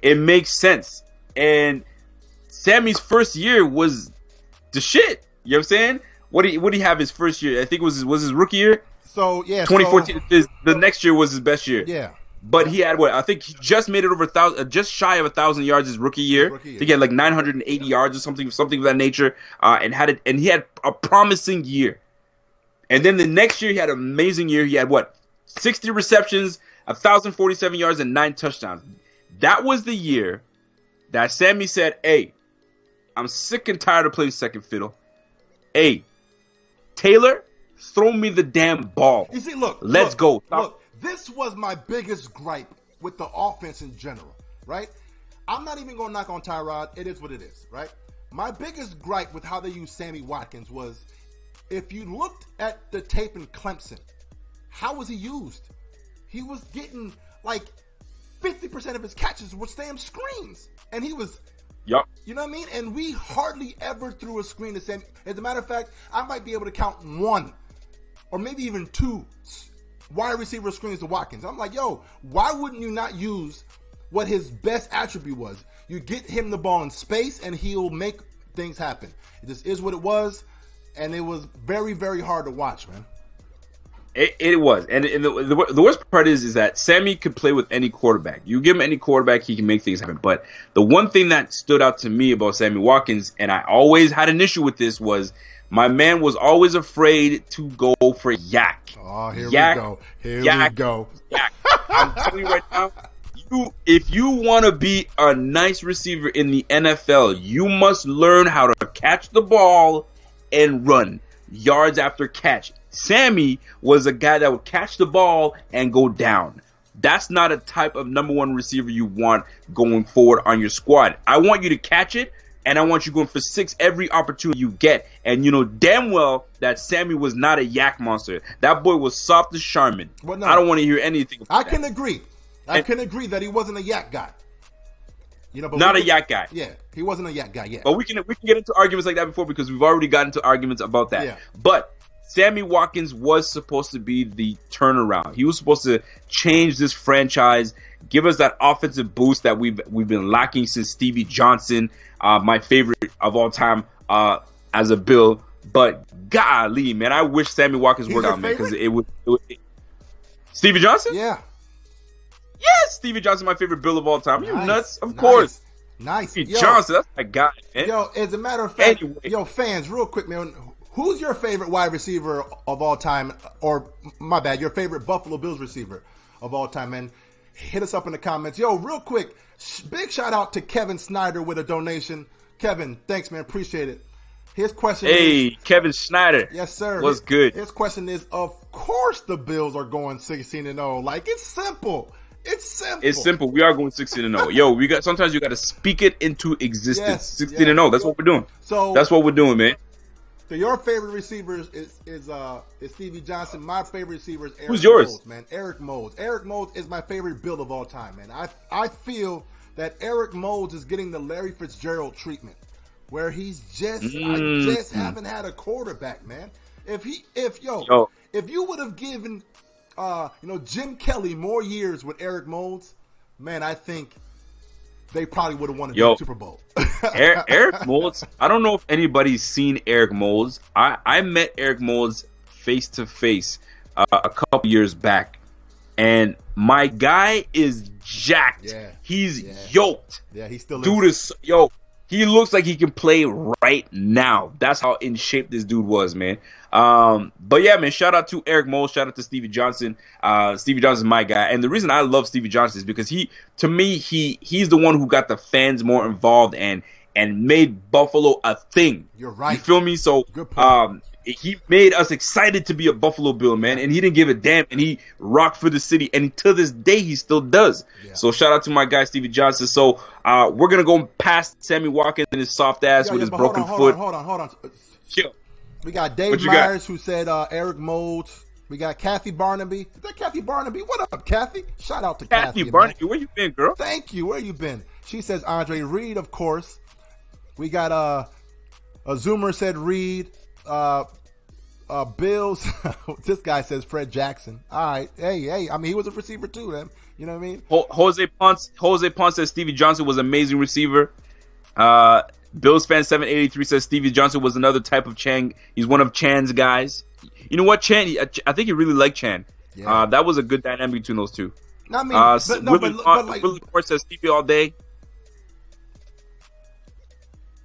it makes sense. And Sammy's first year was the shit. You know what I'm saying? What did he have his first year? I think it was his rookie year. So yeah, 2014. The next year was his best year. Yeah, but he had what? I think he just made it over 1,000, just shy of 1,000 yards his rookie year. I think he had like 980 yards or something of that nature. And he had a promising year. And then the next year he had an amazing year. He had 60 receptions, 1,047 yards, and 9 touchdowns. That was the year that Sammy said, "Hey, I'm sick and tired of playing second fiddle. Hey, Taylor, throw me the damn ball. You see, let's go." Look, this was my biggest gripe with the offense in general, right? I'm not even going to knock on Tyrod. It is what it is, right? My biggest gripe with how they used Sammy Watkins was, if you looked at the tape in Clemson, how was he used? He was getting like 50% of his catches were damn screens. And he was, yup. You know what I mean? And we hardly ever threw a screen to Sammy. As a matter of fact, I might be able to count 1 or maybe even 2 wide receiver screens to Watkins. I'm like, yo, why wouldn't you not use what his best attribute was? You get him the ball in space and he'll make things happen. It just is what it was. And it was very, very hard to watch, man. It was. And the worst part is that Sammy could play with any quarterback. You give him any quarterback, he can make things happen. But the one thing that stood out to me about Sammy Watkins, and I always had an issue with this, was my man was always afraid to go for yak. Oh, here yak, we go. Here we go. Yak. I'm telling you right now, if you want to be a nice receiver in the NFL, you must learn how to catch the ball and run yards after catch. Sammy was a guy that would catch the ball and go down. That's not a type of number one receiver you want going forward on your squad. I want you to catch it, and I want you going for 6 every opportunity you get. And you know damn well that Sammy was not a yak monster. That boy was soft as Charmin. Well, no, I don't want to hear anything about I can agree. I can agree that he wasn't a yak guy. You know, but not a yak guy. Yeah, he wasn't a yak guy yet. But we can get into arguments like that before, because we've already gotten into arguments about that. Yeah. But Sammy Watkins was supposed to be the turnaround. He was supposed to change this franchise, give us that offensive boost that we've been lacking since Stevie Johnson, my favorite of all time as a Bill. But golly, man, I wish Sammy Watkins worked out, man, because it would. Stevie Johnson? Yeah. Yes, Stevie Johnson, my favorite Bill of all time. You nuts? Of course. Nice. Stevie Johnson, that's my guy, man. Yo, as a matter of fact, anyway. Fans, real quick, man. Who's your favorite wide receiver of all time? Or, my bad, your favorite Buffalo Bills receiver of all time, man? Hit us up in the comments. Yo, real quick, big shout out to Kevin Snyder with a donation. Kevin, thanks, man. Appreciate it. His question is... Kevin Snyder. Yes, sir. What's good? His question is, of course the Bills are going 16-0. Like, it's simple. It's simple. It's simple. We are going 16-0. Yo, sometimes you got to speak it into existence. 16-0. That's what we're doing. So that's what we're doing, man. So your favorite receiver is Stevie Johnson. My favorite receiver is Eric Who's yours? Moulds, man. Eric Moulds. Eric Moulds is my favorite Bill of all time, man. I feel that Eric Moulds is getting the Larry Fitzgerald treatment, where he's just I just haven't had a quarterback, man. If you would have given Jim Kelly more years with Eric Moulds, man, I think they probably would have won the Super Bowl. Eric Moulds. I don't know if anybody's seen Eric Moulds. I met Eric Moulds face to face a couple years back, and my guy is jacked. Yeah. He's yoked. Yeah, he still is. Dude is he looks like he can play right now. That's how in shape this dude was, man. But yeah, man, shout out to Eric Moulds, shout out to Stevie Johnson. Stevie Johnson is my guy. And the reason I love Stevie Johnson is because he's the one who got the fans more involved and made Buffalo a thing. You're right. You feel me? So good point. He made us excited to be a Buffalo Bill, man, and he didn't give a damn, and he rocked for the city, and to this day he still does. Yeah. So shout out to my guy Stevie Johnson. So we're gonna go past Sammy Watkins and his soft ass with his broken foot. Hold on. Chill. We got Dave Myers who said Eric Moulds. We got Kathy Barnaby. Is that Kathy Barnaby? What up, Kathy? Shout out to Kathy Barnaby. Man. Where you been, girl? Thank you. Where you been? She says Andre Reed, of course. We got a Zoomer said Reed. Bills. This guy says Fred Jackson. All right. Hey. I mean, he was a receiver too, man. You know what I mean? Jose Ponce says Stevie Johnson was an amazing receiver. Bills fan 783 says Stevie Johnson was another type of Chan. He's one of Chan's guys. You know what, Chan? I think he really liked Chan. Yeah. That was a good dynamic between those two. I mean, Willie Ford says Stevie all day.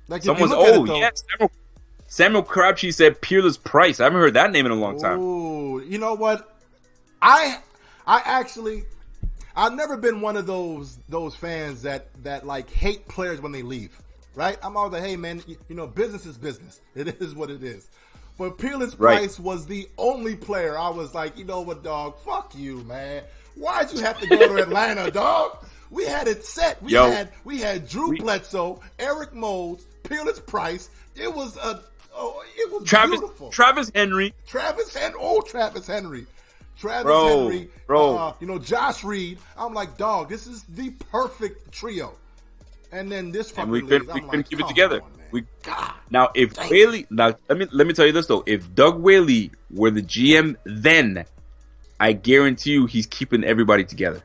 Like Someone's Samuel Crabtree said Peerless Price. I haven't heard that name in a long time. Ooh, you know what? I've never been one of those fans that like hate players when they leave. Right? I'm always like, hey man, you know, business is business. It is what it is. But Peerless Price was the only player I was like, you know what, dog? Fuck you, man. Why'd you have to go to Atlanta, dog? We had it set. We had Drew Bledsoe, Eric Moulds, Peerless Price. It was beautiful. Travis Henry. Travis Henry. Bro. You know, Josh Reed. I'm like, dog, this is the perfect trio. And then this fucking we couldn't keep it together. Let me tell you this though. If Doug Whaley were the GM then, I guarantee you he's keeping everybody together.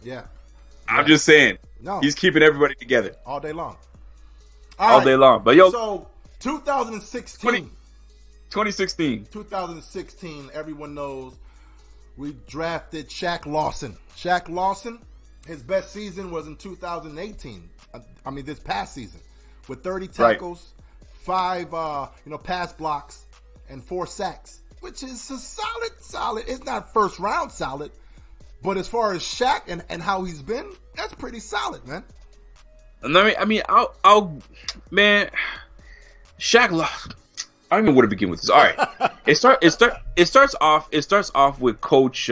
Yeah. I'm just saying. No. He's keeping everybody together. All day long. All day long. But yo, so 2016. 2016, everyone knows we drafted Shaq Lawson. Shaq Lawson, his best season was in 2018. I mean, this past season, with 30 tackles, 5 pass blocks, and 4 sacks, which is a solid. It's not first round solid, but as far as Shaq and how he's been, that's pretty solid, man. Shaq Lawson. I don't even want to begin with this. All right, it starts off with Coach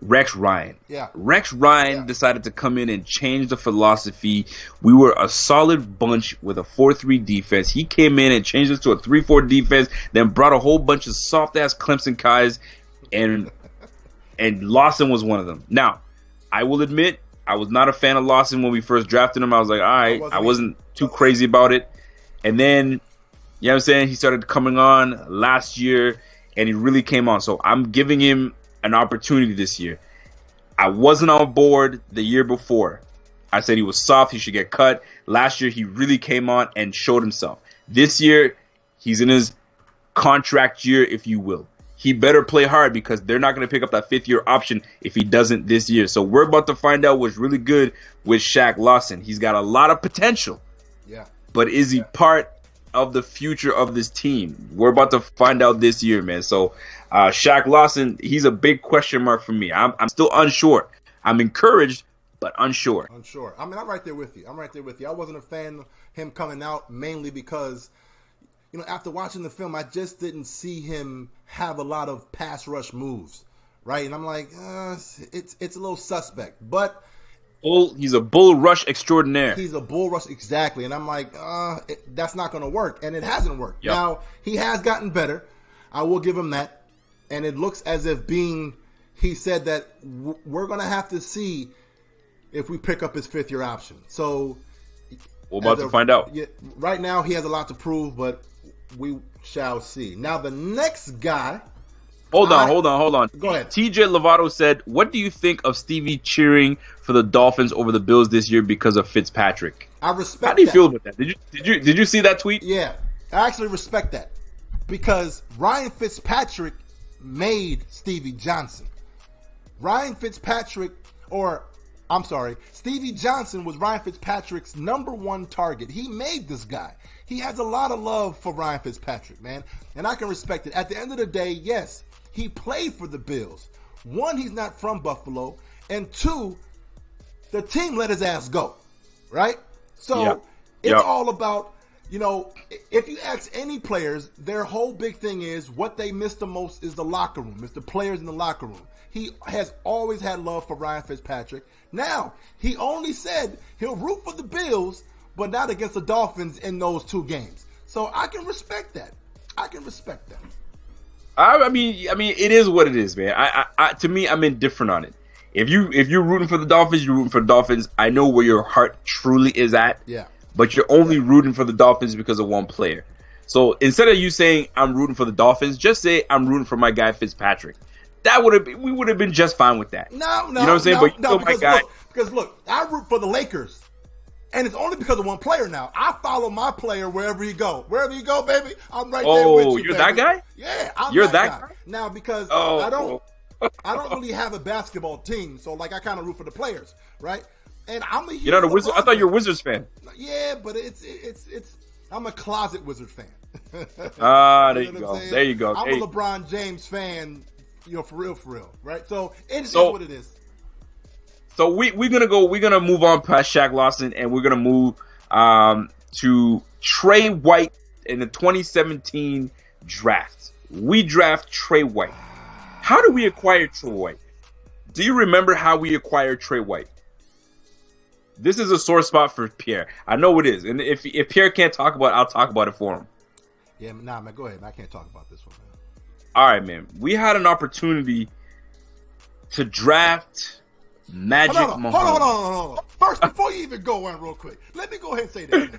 Rex Ryan. Yeah. Rex Ryan decided to come in and change the philosophy. We were a solid bunch with a 4-3 defense. He came in and changed us to a 3-4 defense, then brought a whole bunch of soft-ass Clemson guys, and Lawson was one of them. Now, I will admit, I was not a fan of Lawson when we first drafted him. I was like, all right, I wasn't too crazy about it. And then, you know what I'm saying, he started coming on last year, and he really came on. So I'm giving him an opportunity this year. I wasn't on board the year before. I said he was soft, he should get cut. Last year, he really came on and showed himself. This year, he's in his contract year, if you will. He better play hard because they're not going to pick up that 5th-year option if he doesn't this year. So we're about to find out what's really good with Shaq Lawson. He's got a lot of potential. Yeah. But is he part of the future of this team? We're about to find out this year, man. So Shaq Lawson, he's a big question mark for me. I'm still unsure. I'm encouraged, but unsure. I mean, I'm right there with you. I wasn't a fan of him coming out mainly because, you know, after watching the film, I just didn't see him have a lot of pass rush moves, right? And I'm like, it's a little suspect. But he's a bull rush extraordinaire. He's a bull rush, exactly. And I'm like, that's not going to work. And it hasn't worked. Yep. Now, he has gotten better. I will give him that. And it looks as if he said that we're going to have to see if we pick up his 5th-year option. So we're about to find out. Right now, he has a lot to prove, but we shall see. Now, the next guy Hold on. Go ahead. TJ Lovato said, "What do you think of Stevie cheering for the Dolphins over the Bills this year because of Fitzpatrick?" I respect that. How do you feel about that? Did you see that tweet? Yeah, I actually respect that because Ryan Fitzpatrick made Stevie Johnson. Stevie Johnson was Ryan Fitzpatrick's number one target. He made this guy. He has a lot of love for Ryan Fitzpatrick, man, and I can respect it. At the end of the day, yes, he played for the Bills. One, he's not from Buffalo, and two, the team let his ass go, right? So it's all about, if you ask any players, their whole big thing is what they miss the most is the locker room. It's the players in the locker room. He has always had love for Ryan Fitzpatrick. Now, he only said he'll root for the Bills, but not against the Dolphins in those two games. So I can respect that. I mean, it is what it is, man. To me, I'm indifferent on it. If you're rooting for the Dolphins, you're rooting for the Dolphins. I know where your heart truly is at. Yeah. But you're only rooting for the Dolphins because of one player. So instead of you saying I'm rooting for the Dolphins, just say I'm rooting for my guy Fitzpatrick. We would have been just fine with that. No, you know what I'm saying? But you because my guy. Look, I root for the Lakers. And it's only because of one player now. I follow my player wherever he go. Wherever you go, baby, I'm right there with you. Oh, you're baby. that guy? Yeah, I'm you're that guy. Now, because I don't really have a basketball team, so I kind of root for the players, right? And I'm a huge You're not a Wizard. I thought you were a Wizards fan. Yeah, but it's I'm a closet Wizard fan. There you go. There you go. I'm a LeBron James fan, for real, right? So it's what it is. So we're gonna move on past Shaq Lawson, and we're gonna move to Trey White in the 2017 draft. We draft Trey White. How do we acquire Trey White? Do you remember how we acquired Trey White? This is a sore spot for Pierre. I know it is, and if Pierre can't talk about it, I'll talk about it for him. Yeah, nah, man, go ahead. I can't talk about this one, man. All right, man. We had an opportunity to draft Magic Mahomes. Hold on. First, before you even go on real quick, let me go ahead and say this.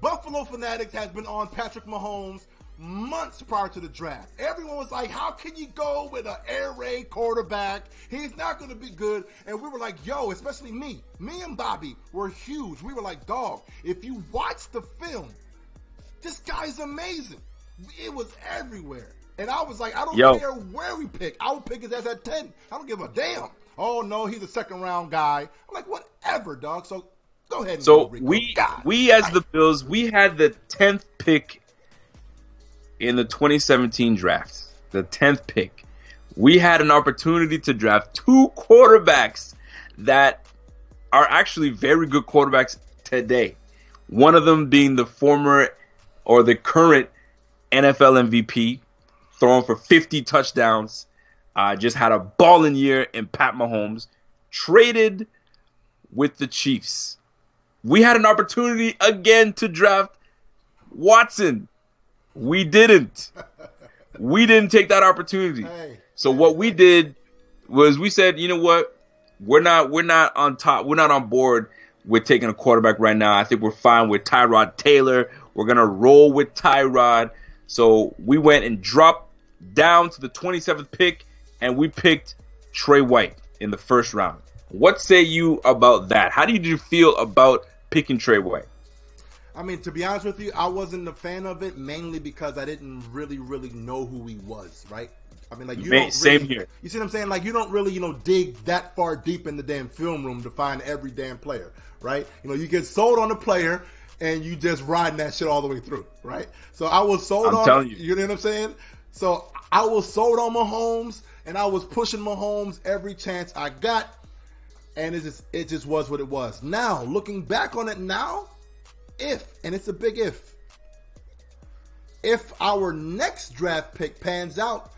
Buffalo Fanatics has been on Patrick Mahomes months prior to the draft. Everyone was like, how can you go with an air raid quarterback? He's not going to be good. And we were like, yo, especially me and Bobby were huge. We were like, dog, if you watch the film, this guy's amazing. It was everywhere. And I was like, I don't care where we pick. I would pick his ass at 10. I don't give a damn. Oh, no, he's a second-round guy. I'm like, whatever, dog. So go ahead and So go, Rico. we as the Bills, we had the 10th pick in the 2017 draft. The 10th pick. We had an opportunity to draft two quarterbacks that are actually very good quarterbacks today. One of them being the former or the current NFL MVP, throwing for 50 touchdowns. Just had a balling year in Pat Mahomes. Traded with the Chiefs. We had an opportunity again to draft Watson. We didn't. We didn't take that opportunity. So what we did was we said, you know what? We're not on top. We're not on board with taking a quarterback right now. I think we're fine with Tyrod Taylor. We're going to roll with Tyrod. So we went and dropped down to the 27th pick, and we picked Trey White in the first round. What say you about that? How did you feel about picking Trey White? I mean, to be honest with you, I wasn't a fan of it, mainly because I didn't really know who he was, right? I mean, like, same here. You see what I'm saying? Like, you don't really, dig that far deep in the damn film room to find every damn player, right? You get sold on a player, and you just riding that shit all the way through, right? So I was sold on, telling you. You know what I'm saying? So I was sold on Mahomes, and I was pushing Mahomes every chance I got, and it just was what it was. Now, looking back on it now, and it's a big if our next draft pick pans out,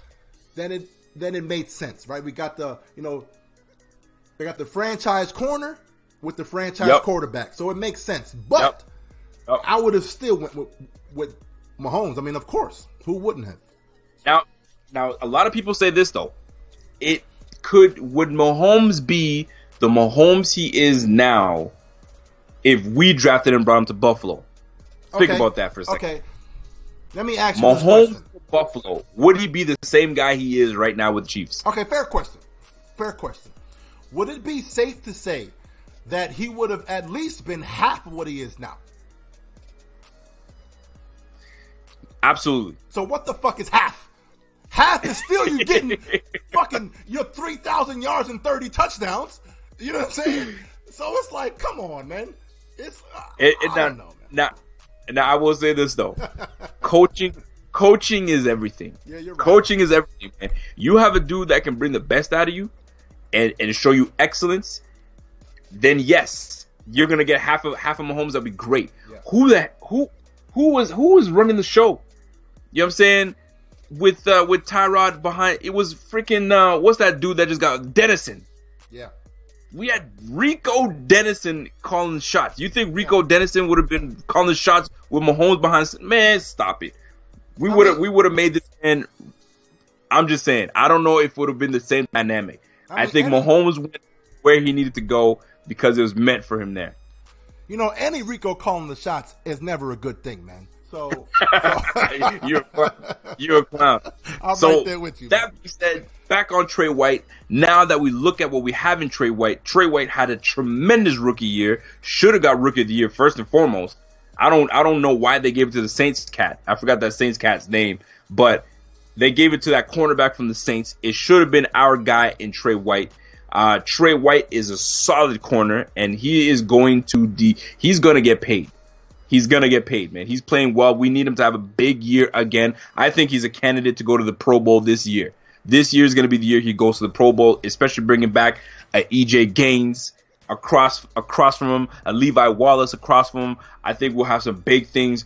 then it made sense, right? We got the franchise corner with the franchise quarterback, so it makes sense. But I would have still went with Mahomes. I mean, of course, who wouldn't have? Now, a lot of people say this though. Would Mahomes be the Mahomes he is now if we drafted and brought him to Buffalo? Think about that for a second. Okay. Let me ask you this Mahomes question. Buffalo, would he be the same guy he is right now with the Chiefs? Okay, fair question. Fair question. Would it be safe to say that he would have at least been half of what he is now? Absolutely. So what the fuck is half? Half is still you getting fucking your 3,000 yards and 30 touchdowns. You know what I'm saying? So it's like, come on, man. It's I don't know, man. Now I will say this though. Coaching is everything. Yeah, you're right. Coaching is everything, man. You have a dude that can bring the best out of you and show you excellence, then yes, you're gonna get half of Mahomes. That'd be great. Yeah. Who was running the show? You know what I'm saying? With Tyrod behind, it was freaking what's that dude that just got Dennison? Yeah. We had Rico Dennison calling shots. You think Rico Dennison would have been calling shots with Mahomes behind? Man, stop it. We would have made this. And I'm just saying, I don't know if it would have been the same dynamic. I think Mahomes went where he needed to go because it was meant for him there. You know, any Rico calling the shots is never a good thing, man. So you're a clown. I'm right there with you. That being said, back on Trey White. Now that we look at what we have in Trey White had a tremendous rookie year. Should have got rookie of the year first and foremost. I don't know why they gave it to the Saints cat. I forgot that Saints cat's name, but they gave it to that cornerback from the Saints. It should have been our guy in Trey White. Trey White is a solid corner, and he is going to he's going to get paid. He's going to get paid, man. He's playing well. We need him to have a big year again. I think he's a candidate to go to the Pro Bowl this year. This year is going to be the year he goes to the Pro Bowl, especially bringing back EJ Gaines across from him, a Levi Wallace across from him. I think we'll have some big things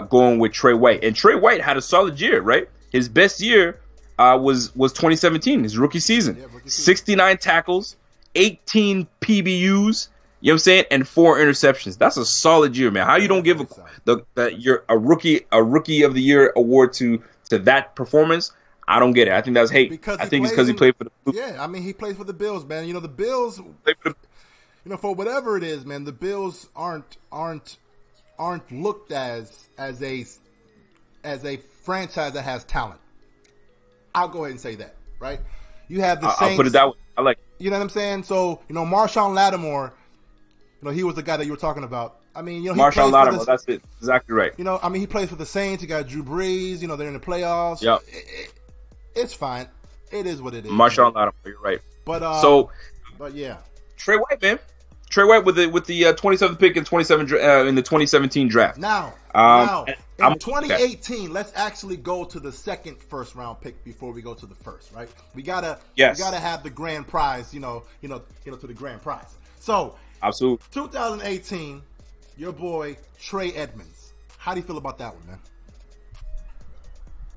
going with Trey White. And Trey White had a solid year, right? His best year was 2017, his rookie season. Yeah, 69 tackles, 18 PBUs, you know what I'm saying, and 4 interceptions. That's a solid year, man. How you don't give you're a rookie of the year award to that performance? I don't get it. I think that's hate. I think it's because he played for the Bills. Yeah, I mean, he plays for the Bills, man. You know, the Bills, for whatever it is, man, the Bills aren't looked as a franchise that has talent. I'll go ahead and say that, right? You have the Saints. I'll put it that way. I like it. You know what I'm saying? So, Marshawn Lattimore, he was the guy that you were talking about. I mean, Marshawn Lattimore, that's it. Exactly right. He plays for the Saints. You got Drew Brees. They're in the playoffs. Yep. It's fine. It is what it is. Marshawn Lattimore, you're right. But yeah. Trey White, man. Trey White with the 27th pick in in the 2017 draft. Now, in 2018, let's actually go to the second first round pick before we go to the first, right? We gotta have the grand prize, to the grand prize. So, absolutely. 2018, your boy Trey Edmonds. How do you feel about that one, man?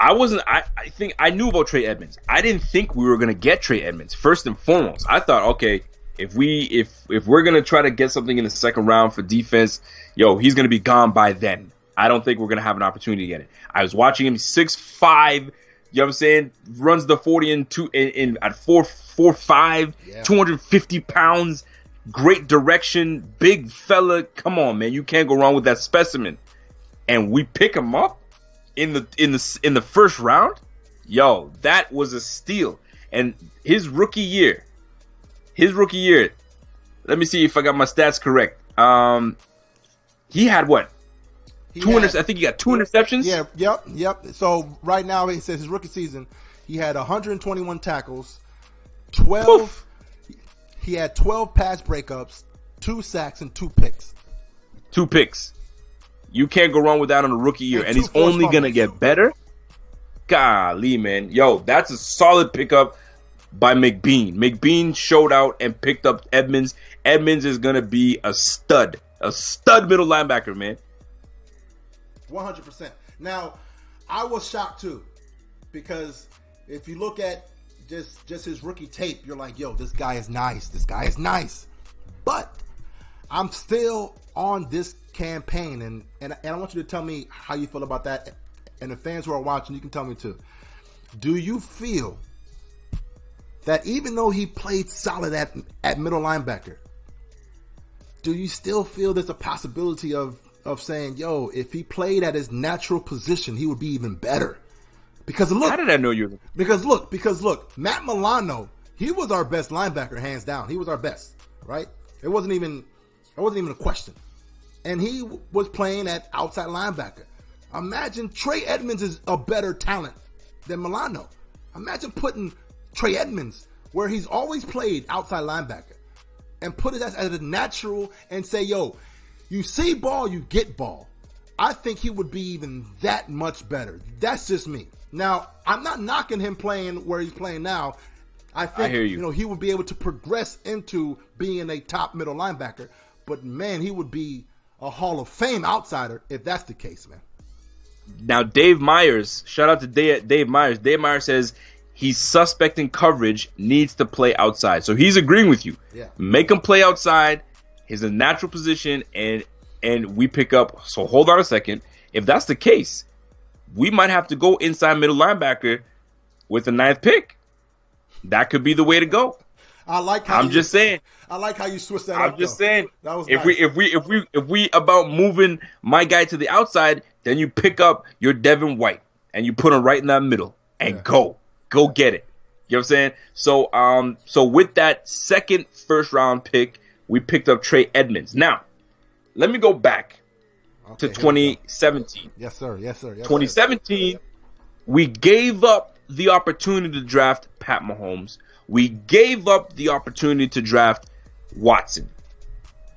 I think I knew about Trey Edmonds. I didn't think we were gonna get Trey Edmonds. First and foremost, I thought, okay, if we're gonna try to get something in the second round for defense, he's gonna be gone by then. I don't think we're gonna have an opportunity to get it. I was watching him, 6'5", you know what I'm saying? Runs the 40 at 4'5", 250 pounds, great direction, big fella. Come on, man, you can't go wrong with that specimen. And we pick him up in the first round. That was a steal. And his rookie year. Let me see if I got my stats correct. He had what? I think he got 2 interceptions. Yeah, yep. So right now he says his rookie season, he had 121 tackles, 12. Oof. He had 12 pass breakups, 2 sacks, and 2 picks. 2 picks. You can't go wrong with that on a rookie year, and he's only gonna get better. Golly, man, that's a solid pickup by McBean. McBean showed out and picked up Edmonds. Edmonds is gonna be a stud middle linebacker, man. 100%. Now, I was shocked too, because if you look at just his rookie tape, you're like, this guy is nice. This guy is nice. But I'm still on this campaign, and I want you to tell me how you feel about that. And the fans who are watching, you can tell me too. Do you feel that even though he played solid at middle linebacker, do you still feel there's a possibility of of saying, yo, if he played at his natural position, he would be even better. Because look, how did I know you? Because look, Matt Milano, he was our best linebacker, hands down. He was our best, right? It wasn't even a question. And he was playing at outside linebacker. Imagine Trey Edmonds is a better talent than Milano. Imagine putting Trey Edmonds where he's always played outside linebacker and put it as a natural and say, yo, you see ball, you get ball. I think he would be even that much better. That's just me. Now, I'm not knocking him playing where he's playing now. I think he would be able to progress into being a top middle linebacker. But, man, he would be a Hall of Fame outsider if that's the case, man. Now, Dave Myers, shout out to Dave Myers. Dave Myers says he's suspecting coverage, needs to play outside. So he's agreeing with you. Yeah. Make him play outside. His natural position, and we pick up. So hold on a second. If that's the case, we might have to go inside middle linebacker with the 9th pick. That could be the way to go. I like how I'm just saying. I like how you switched that I'm up. just saying. That was if nice. if we about moving my guy to the outside, then you pick up your Devin White and you put him right in that middle and go get it. You know what I'm saying? So with that second first round pick, we picked up Trey Edmonds. Now, let me go back to 2017. Yes, sir. 2017, we gave up the opportunity to draft Pat Mahomes. We gave up the opportunity to draft Watson.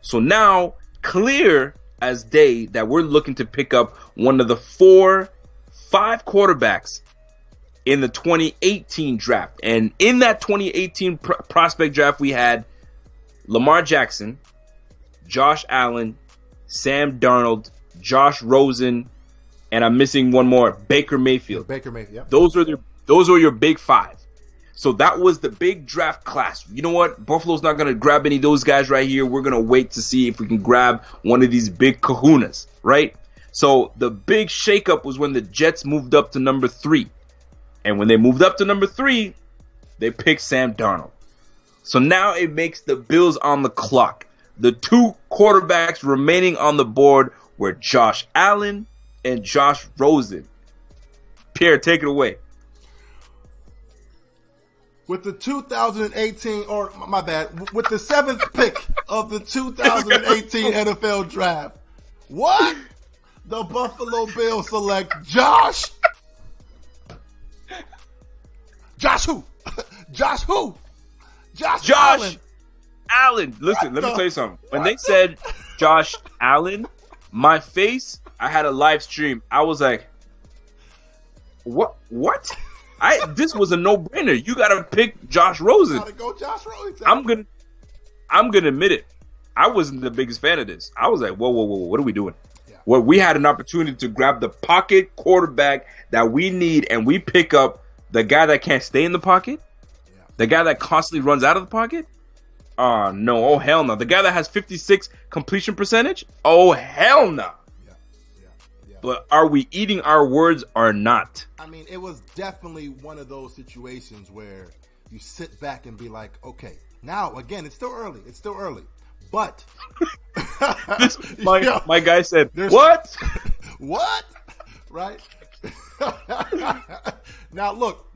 So now, clear as day that we're looking to pick up one of the 4-5 quarterbacks in the 2018 draft. And in that 2018 prospect draft, we had Lamar Jackson, Josh Allen, Sam Darnold, Josh Rosen, and I'm missing one more, Baker Mayfield. Yep. Those are your big 5. So that was the big draft class. You know what? Buffalo's not going to grab any of those guys right here. We're going to wait to see if we can grab one of these big kahunas, right? So the big shakeup was when the Jets moved up to number 3. And when they moved up to number 3, they picked Sam Darnold. So now it makes the Bills on the clock. The 2 quarterbacks remaining on the board were Josh Allen and Josh Rosen. Pierre, take it away. With the 2018, or my bad, with the 7th pick of the 2018 NFL Draft, what? The Buffalo Bills select Josh who? Josh Allen. Listen, let me tell you something. When they said Josh Allen, my face, I had a live stream. I was like, what? This was a no-brainer. You gotta pick Josh Rosen. Gotta go Josh Rosen. Exactly. I'm gonna admit it. I wasn't the biggest fan of this. I was like, whoa, what are we doing? Yeah. Well, we had an opportunity to grab the pocket quarterback that we need, and we pick up the guy that can't stay in the pocket, the guy that constantly runs out of the pocket. Oh no! Oh hell no! The guy that has 56 completion percentage. Oh hell no! Yeah. But are we eating our words or not? I mean, it was definitely one of those situations where you sit back and be like, okay, now again, it's still early, but my guy said, what? What? Right? Now look,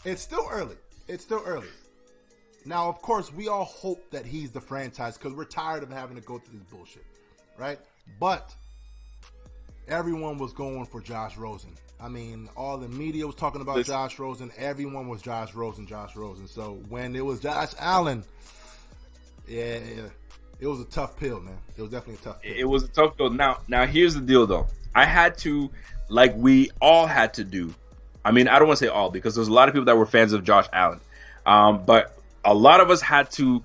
it's still early. Now, of course, we all hope that he's the franchise because we're tired of having to go through this bullshit, right? But everyone was going for Josh Rosen. I mean, all the media was talking about Josh Rosen. Everyone was Josh Rosen. So when it was Josh Allen, yeah, it was a tough pill, man. It was definitely a tough pill. It was a tough pill. Now here's the deal, though. I had to, like we all had to do. I mean, I don't want to say all because there's a lot of people that were fans of Josh Allen. But a lot of us had to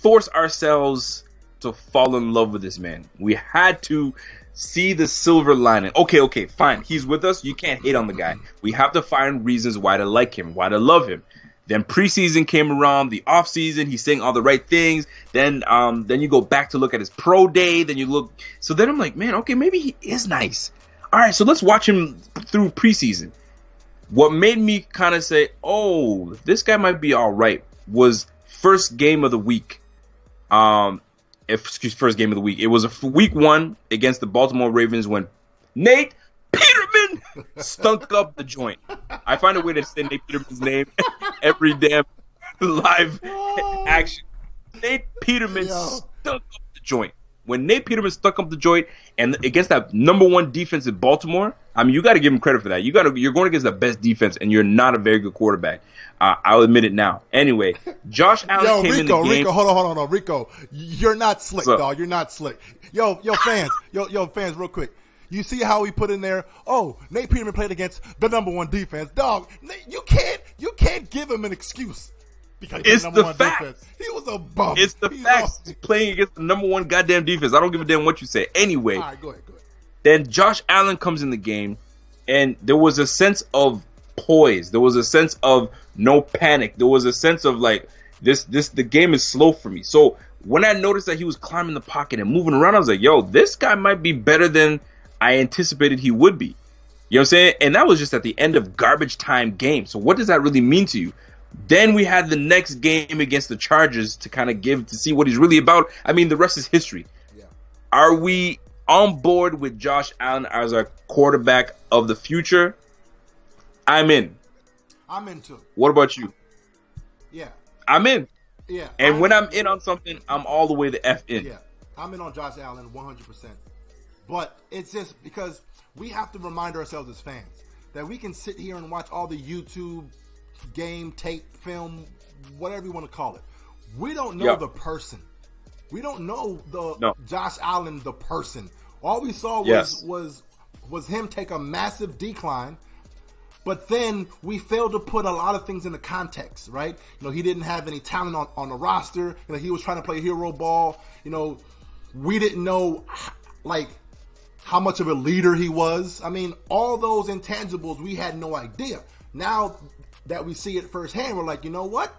force ourselves to fall in love with this man. We had to see the silver lining. Okay, fine. He's with us. You can't hate on the guy. We have to find reasons why to like him, why to love him. Then preseason came around, the offseason, he's saying all the right things. Then you go back to look at his pro day. Then you look. So then I'm like, man, okay, maybe he is nice. All right, so let's watch him through preseason. What made me kind of say, oh, this guy might be all right, was first game of the week. first game of the week. It was week 1 against the Baltimore Ravens when Nate Peterman stunk up the joint. I find a way to say Nate Peterman's name every damn live action. Nate Peterman stunk up the joint. When Nate Peterman stuck up the joint and against that number 1 defense in Baltimore, I mean, you got to give him credit for that. You're going against the best defense, and you're not a very good quarterback. I'll admit it now. Anyway, Josh Allen came in the game. Rico, hold on, Rico. You're not slick, dog. You're not slick. Yo, fans, real quick. You see how he put in there? Oh, Nate Peterman played against the number 1 defense, dog. You can't give him an excuse. Because it's the fact. Defense. He was a bum. It's the fact. He's playing against the number 1 goddamn defense. I don't give a damn what you say. Anyway, all right, go ahead. Then Josh Allen comes in the game, and there was a sense of poise. There was a sense of no panic. There was a sense of like the game is slow for me. So when I noticed that he was climbing the pocket and moving around, I was like, yo, this guy might be better than I anticipated he would be. You know what I'm saying? And that was just at the end of garbage time game. So what does that really mean to you? Then we had the next game against the Chargers to kind of to see what he's really about. I mean, the rest is history. Yeah. Are we on board with Josh Allen as our quarterback of the future? I'm in. I'm in too. What about you? Yeah. I'm in. Yeah. And when I'm in on something, I'm all the way the F in. Yeah. I'm in on Josh Allen 100%. But it's just because we have to remind ourselves as fans that we can sit here and watch all the YouTube game, tape, film, whatever you want to call it. We don't know the person. We don't know Josh Allen, the person. All we saw was him take a massive decline, but then we failed to put a lot of things into context, right? You know, he didn't have any talent on the roster. You know, he was trying to play hero ball. You know, we didn't know like how much of a leader he was. I mean, all those intangibles, we had no idea. Now that we see it firsthand, we're like, you know what?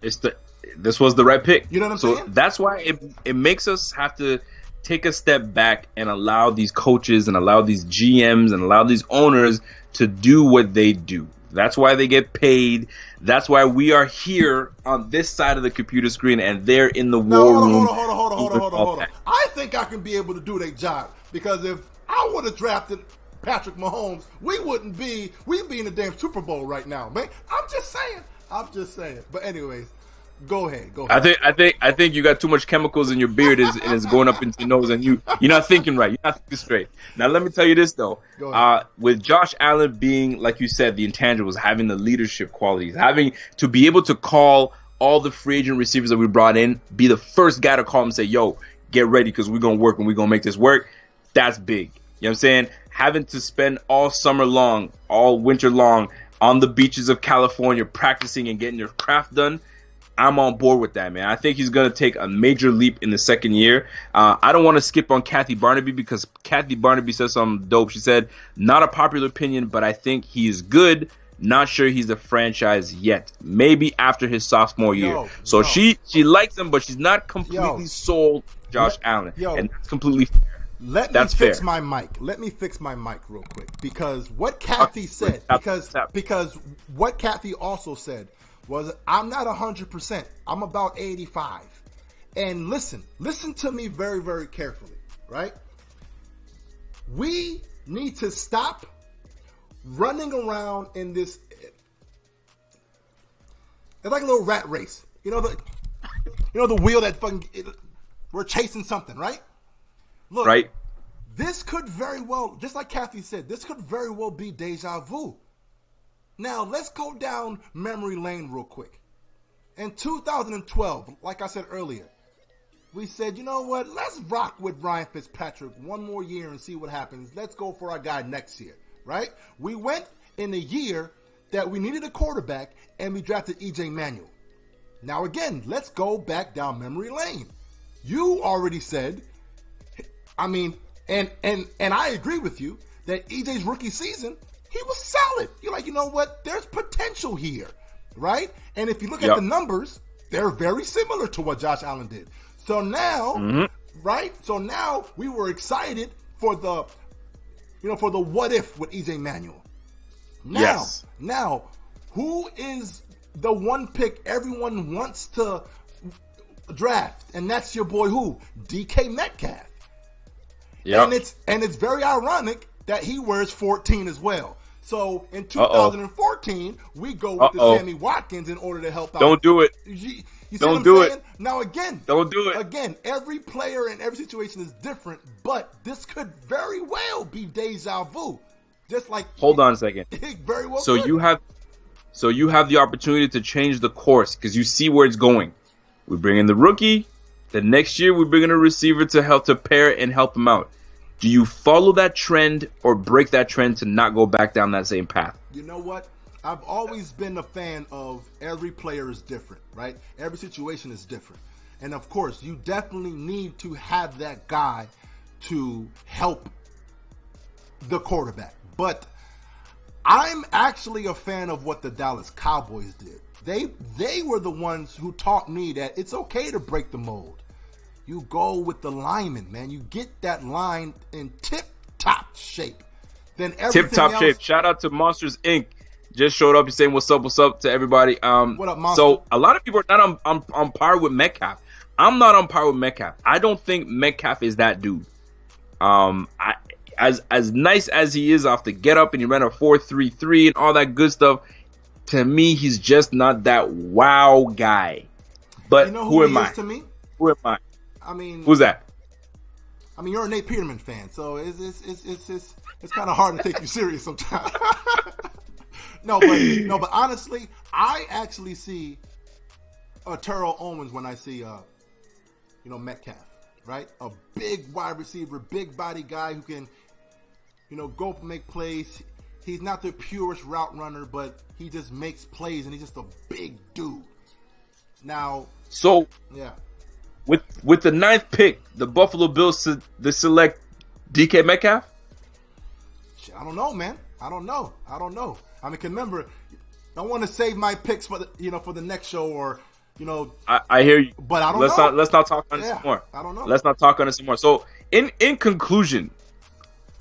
This was the right pick. You know what I'm saying? So that's why it makes us have to take a step back and allow these coaches and allow these GMs and allow these owners to do what they do. That's why they get paid. That's why we are here on this side of the computer screen and they're in the war room. Hold on. I think I can be able to do their job because if I would have drafted Patrick Mahomes, we'd be in the damn Super Bowl right now, man. I'm just saying. But anyways, go ahead. I think you got too much chemicals in your beard and it's going up into your nose and you're not thinking right. You're not thinking straight. Now let me tell you this though. With Josh Allen being, like you said, the intangibles, having the leadership qualities, having to be able to call all the free agent receivers that we brought in, be the first guy to call them and say, yo, get ready because we're going to work and we're going to make this work. That's big. You know what I'm saying? Having to spend all summer long, all winter long on the beaches of California practicing and getting your craft done, I'm on board with that, man. I think he's going to take a major leap in the second year. I don't want to skip on Kathy Barnaby because Kathy Barnaby said something dope. She said, not a popular opinion, but I think he's good. Not sure he's a franchise yet. Maybe after his sophomore year. She likes him, but she's not completely sold Josh Allen. And that's completely fair. Let me fix my mic real quick because what Kathy said, because what Kathy also said was, I'm not 100%. I'm about 85. And listen to me very, very carefully, right? We need to stop running around in this. It's like a little rat race. You know the wheel that we're chasing something, right? Look, right. This could very well, just like Kathy said, this could very well be deja vu. Now, let's go down memory lane real quick. In 2012, like I said earlier, we said, you know what, let's rock with Ryan Fitzpatrick one more year and see what happens. Let's go for our guy next year, right? We went in a year that we needed a quarterback and we drafted EJ Manuel. Now, again, let's go back down memory lane. You already said, I mean, and I agree with you that EJ's rookie season, he was solid. You're like, you know what? There's potential here, right? And if you look at the numbers, they're very similar to what Josh Allen did. So now, right? So now we were excited for the what if with EJ Manuel. Now, who is the one pick everyone wants to draft, and that's your boy who? DK Metcalf. Yep. And it's very ironic that he wears 14 as well. So in 2014, we go with the Sammy Watkins in order to help out. Don't do it. You see Don't what I'm do saying? Now again, don't do it. Again, every player and every situation is different, but this could very well be deja vu. Just like hold on a second. Very well. So you have the opportunity to change the course because you see where it's going. We bring in the rookie. The next year we bring in a receiver to help to pair and help him out. Do you follow that trend or break that trend to not go back down that same path? You know what? I've always been a fan of every player is different, right? Every situation is different. And of course, you definitely need to have that guy to help the quarterback. But I'm actually a fan of what the Dallas Cowboys did. They were the ones who taught me that it's okay to break the mold. You go with the lineman, man. You get that line in tip-top shape. Then everything tip-top else, shape. Shout out to Monsters Inc. Just showed up. You're saying what's up to everybody. What up, Monster? So a lot of people are not on par with Metcalf. I'm not on par with Metcalf. I don't think Metcalf is that dude. As nice as he is off the get up and he ran a 4.33 and all that good stuff, to me he's just not that wow guy. But you know who he am I? is to me? Who am I? I mean, who's that? I mean, you're a Nate Peterman fan, so it's kind of hard to take you serious sometimes. No, but honestly, I actually see Terrell Owens when I see Metcalf, right? A big wide receiver, big body guy who can go make plays. He's not the purest route runner, but he just makes plays, and he's just a big dude. Now, yeah. With the 9th pick, the Buffalo Bills select DK Metcalf? I don't know, man. I don't know. I mean, remember, I want to save my picks for the next show or I hear you. But I don't know. Let's not talk on it some more. I don't know. Let's not talk on it some more. So in conclusion,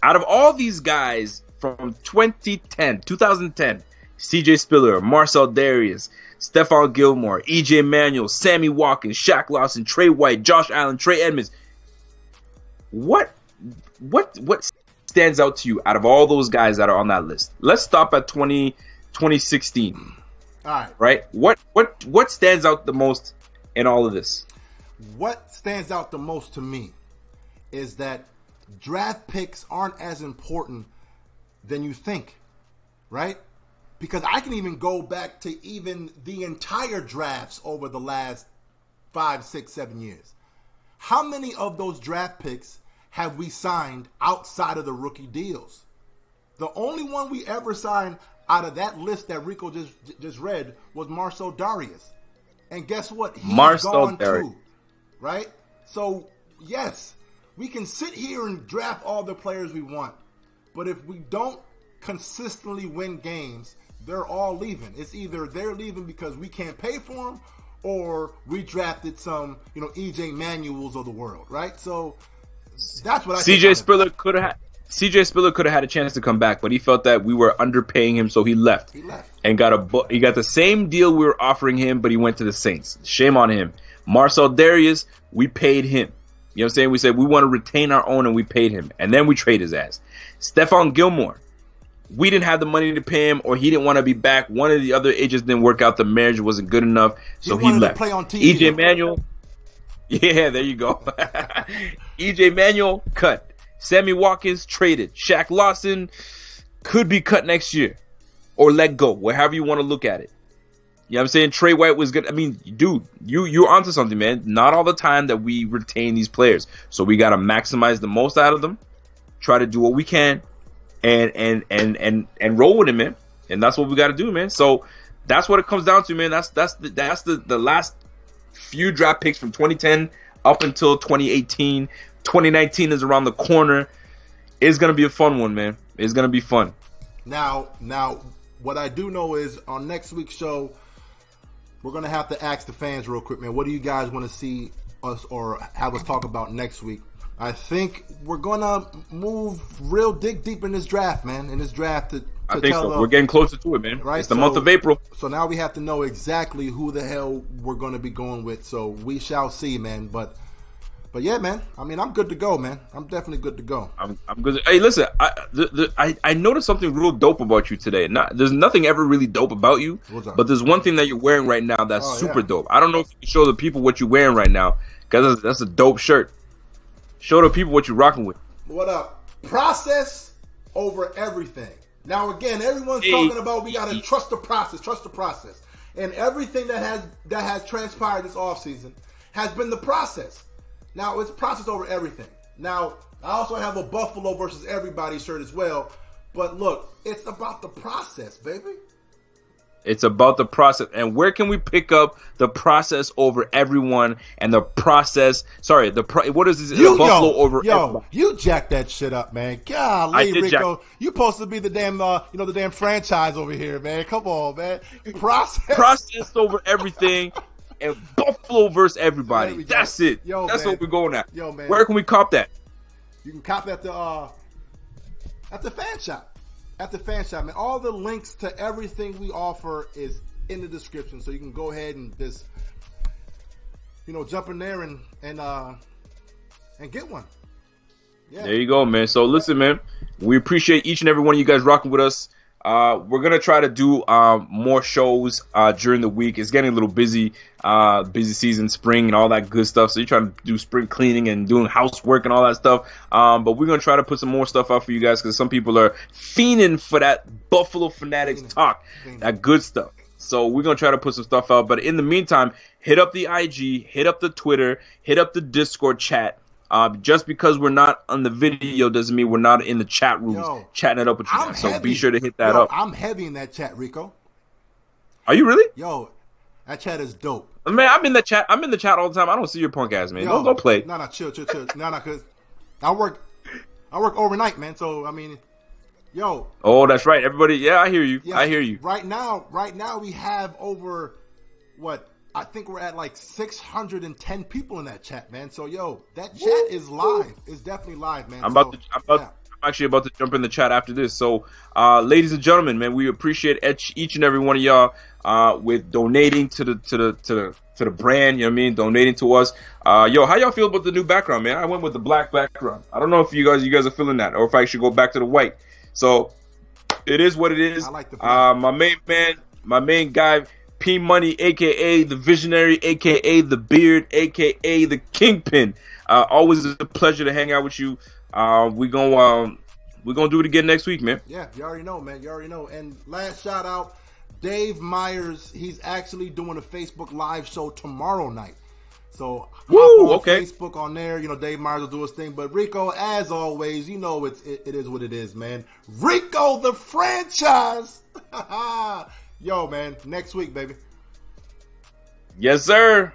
out of all these guys from 2010, CJ Spiller, Marcel Darius, Stephon Gilmore, EJ Manuel, Sammy Watkins, Shaq Lawson, Trey White, Josh Allen, Trey Edmonds. What stands out to you out of all those guys that are on that list? Let's stop at 2016. All right. Right? What stands out the most in all of this? What stands out the most to me is that draft picks aren't as important than you think, right? Because I can even go back to even the entire drafts over the last 5, 6, 7 years. How many of those draft picks have we signed outside of the rookie deals? The only one we ever signed out of that list that Rico just read was Marcel Darius. And guess what? He's gone too, right? So, yes, we can sit here and draft all the players we want. But if we don't consistently win games, they're all leaving. It's either they're leaving because we can't pay for them or we drafted some, EJ Manuels of the world, right? So that's what I think. CJ Spiller could have had a chance to come back, but he felt that we were underpaying him, so he left. And he got the same deal we were offering him, but he went to the Saints. Shame on him. Marcel Darius, we paid him. You know what I'm saying? We said we want to retain our own, and we paid him. And then we trade his ass. Stephon Gilmore, we didn't have the money to pay him, or he didn't want to be back. One of the other agents didn't work out. The marriage wasn't good enough, so he left. To play on TV, EJ Manuel, yeah, there you go. EJ Manuel, cut. Sammy Watkins, traded. Shaq Lawson could be cut next year or let go, wherever you want to look at it. You know what I'm saying? Trey White was good. I mean, dude, you're onto something, man. Not all the time that we retain these players. So we got to maximize the most out of them, try to do what we can, and roll with it, man. And that's what we got to do, man. So that's what it comes down to, man. That's the last few draft picks from 2010 up until 2018. 2019 is around the corner. It's going to be a fun one, man. It's going to be fun. Now, what I do know is on next week's show, we're going to have to ask the fans real quick, man. What do you guys want to see us or have us talk about next week? I think we're going to dig deep in this draft, man. In this draft to I think so. We're getting closer to it, man. Right? It's the month of April. So now we have to know exactly who the hell we're going to be going with. So we shall see, man. But yeah, man. I mean, I'm good to go, man. I'm definitely good to go. I'm good. Hey, listen. I noticed something real dope about you today. There's nothing ever really dope about you, but there's one thing that you're wearing right now that's super dope. I don't know if you can show the people what you're wearing right now, because that's a dope shirt. Show the people what you're rocking with. What up? Process over everything. Now, again, everyone's talking about we got to trust the process. And everything that has transpired this offseason has been the process. Now, it's process over everything. Now, I also have a Buffalo versus everybody shirt as well. But look, it's about the process, baby. It's about the process. And where can we pick up the process over everyone and the process? Sorry, what is this? Buffalo over everybody. You jacked that shit up, man. Golly, Rico. You supposed to be the damn, the damn franchise over here, man. Come on, man. Process over everything and Buffalo versus everybody. That's it. That's what we're going at. Yo, man. Where can we cop that? You can cop at the fan shop. At the fan shop, man. All the links to everything we offer is in the description, so you can go ahead and just, jump in there and get one. Yeah. There you go, man. So listen, man, we appreciate each and every one of you guys rocking with us. We're gonna try to do more shows during the week. It's getting a little busy season, spring and all that good stuff. So you're trying to do spring cleaning and doing housework and all that stuff. But we're gonna try to put some more stuff out for you guys, because some people are fiending for that Buffalo Fanatics talk, that good stuff. So we're gonna try to put some stuff out. But in the meantime, hit up the IG, hit up the Twitter, hit up the Discord chat. Just because we're not on the video doesn't mean we're not in the chat rooms chatting it up with you guys. So be sure to hit that up. I'm heavy in that chat, Rico. Are you really? Yo, that chat is dope. Man, I'm in the chat. I'm in the chat all the time. I don't see your punk ass, man. Don't play. No, chill. No, because I work overnight, man. So I mean, yo. Oh, that's right. Everybody, yeah, I hear you. Yeah, I hear you. Right now, we have over what? I think we're at like 610 people in that chat, man. So, that chat is live. It's definitely live, man. I'm actually about to jump in the chat after this. So, ladies and gentlemen, man, we appreciate each and every one of y'all with donating to the brand. You know what I mean? Donating to us. How y'all feel about the new background, man? I went with the black background. I don't know if you guys are feeling that, or if I should go back to the white. So, it is what it is. I like the black. My main guy. P Money, aka the Visionary, aka the Beard, aka the Kingpin. Always a pleasure to hang out with you. We're gonna do it again next week, man. Yeah, you already know, man. You already know. And last shout out, Dave Myers. He's actually doing a Facebook Live show tomorrow night. So Facebook on there. Dave Myers will do his thing. But Rico, as always, it is what it is, man. Rico the franchise. Yo, man, next week, baby. Yes, sir.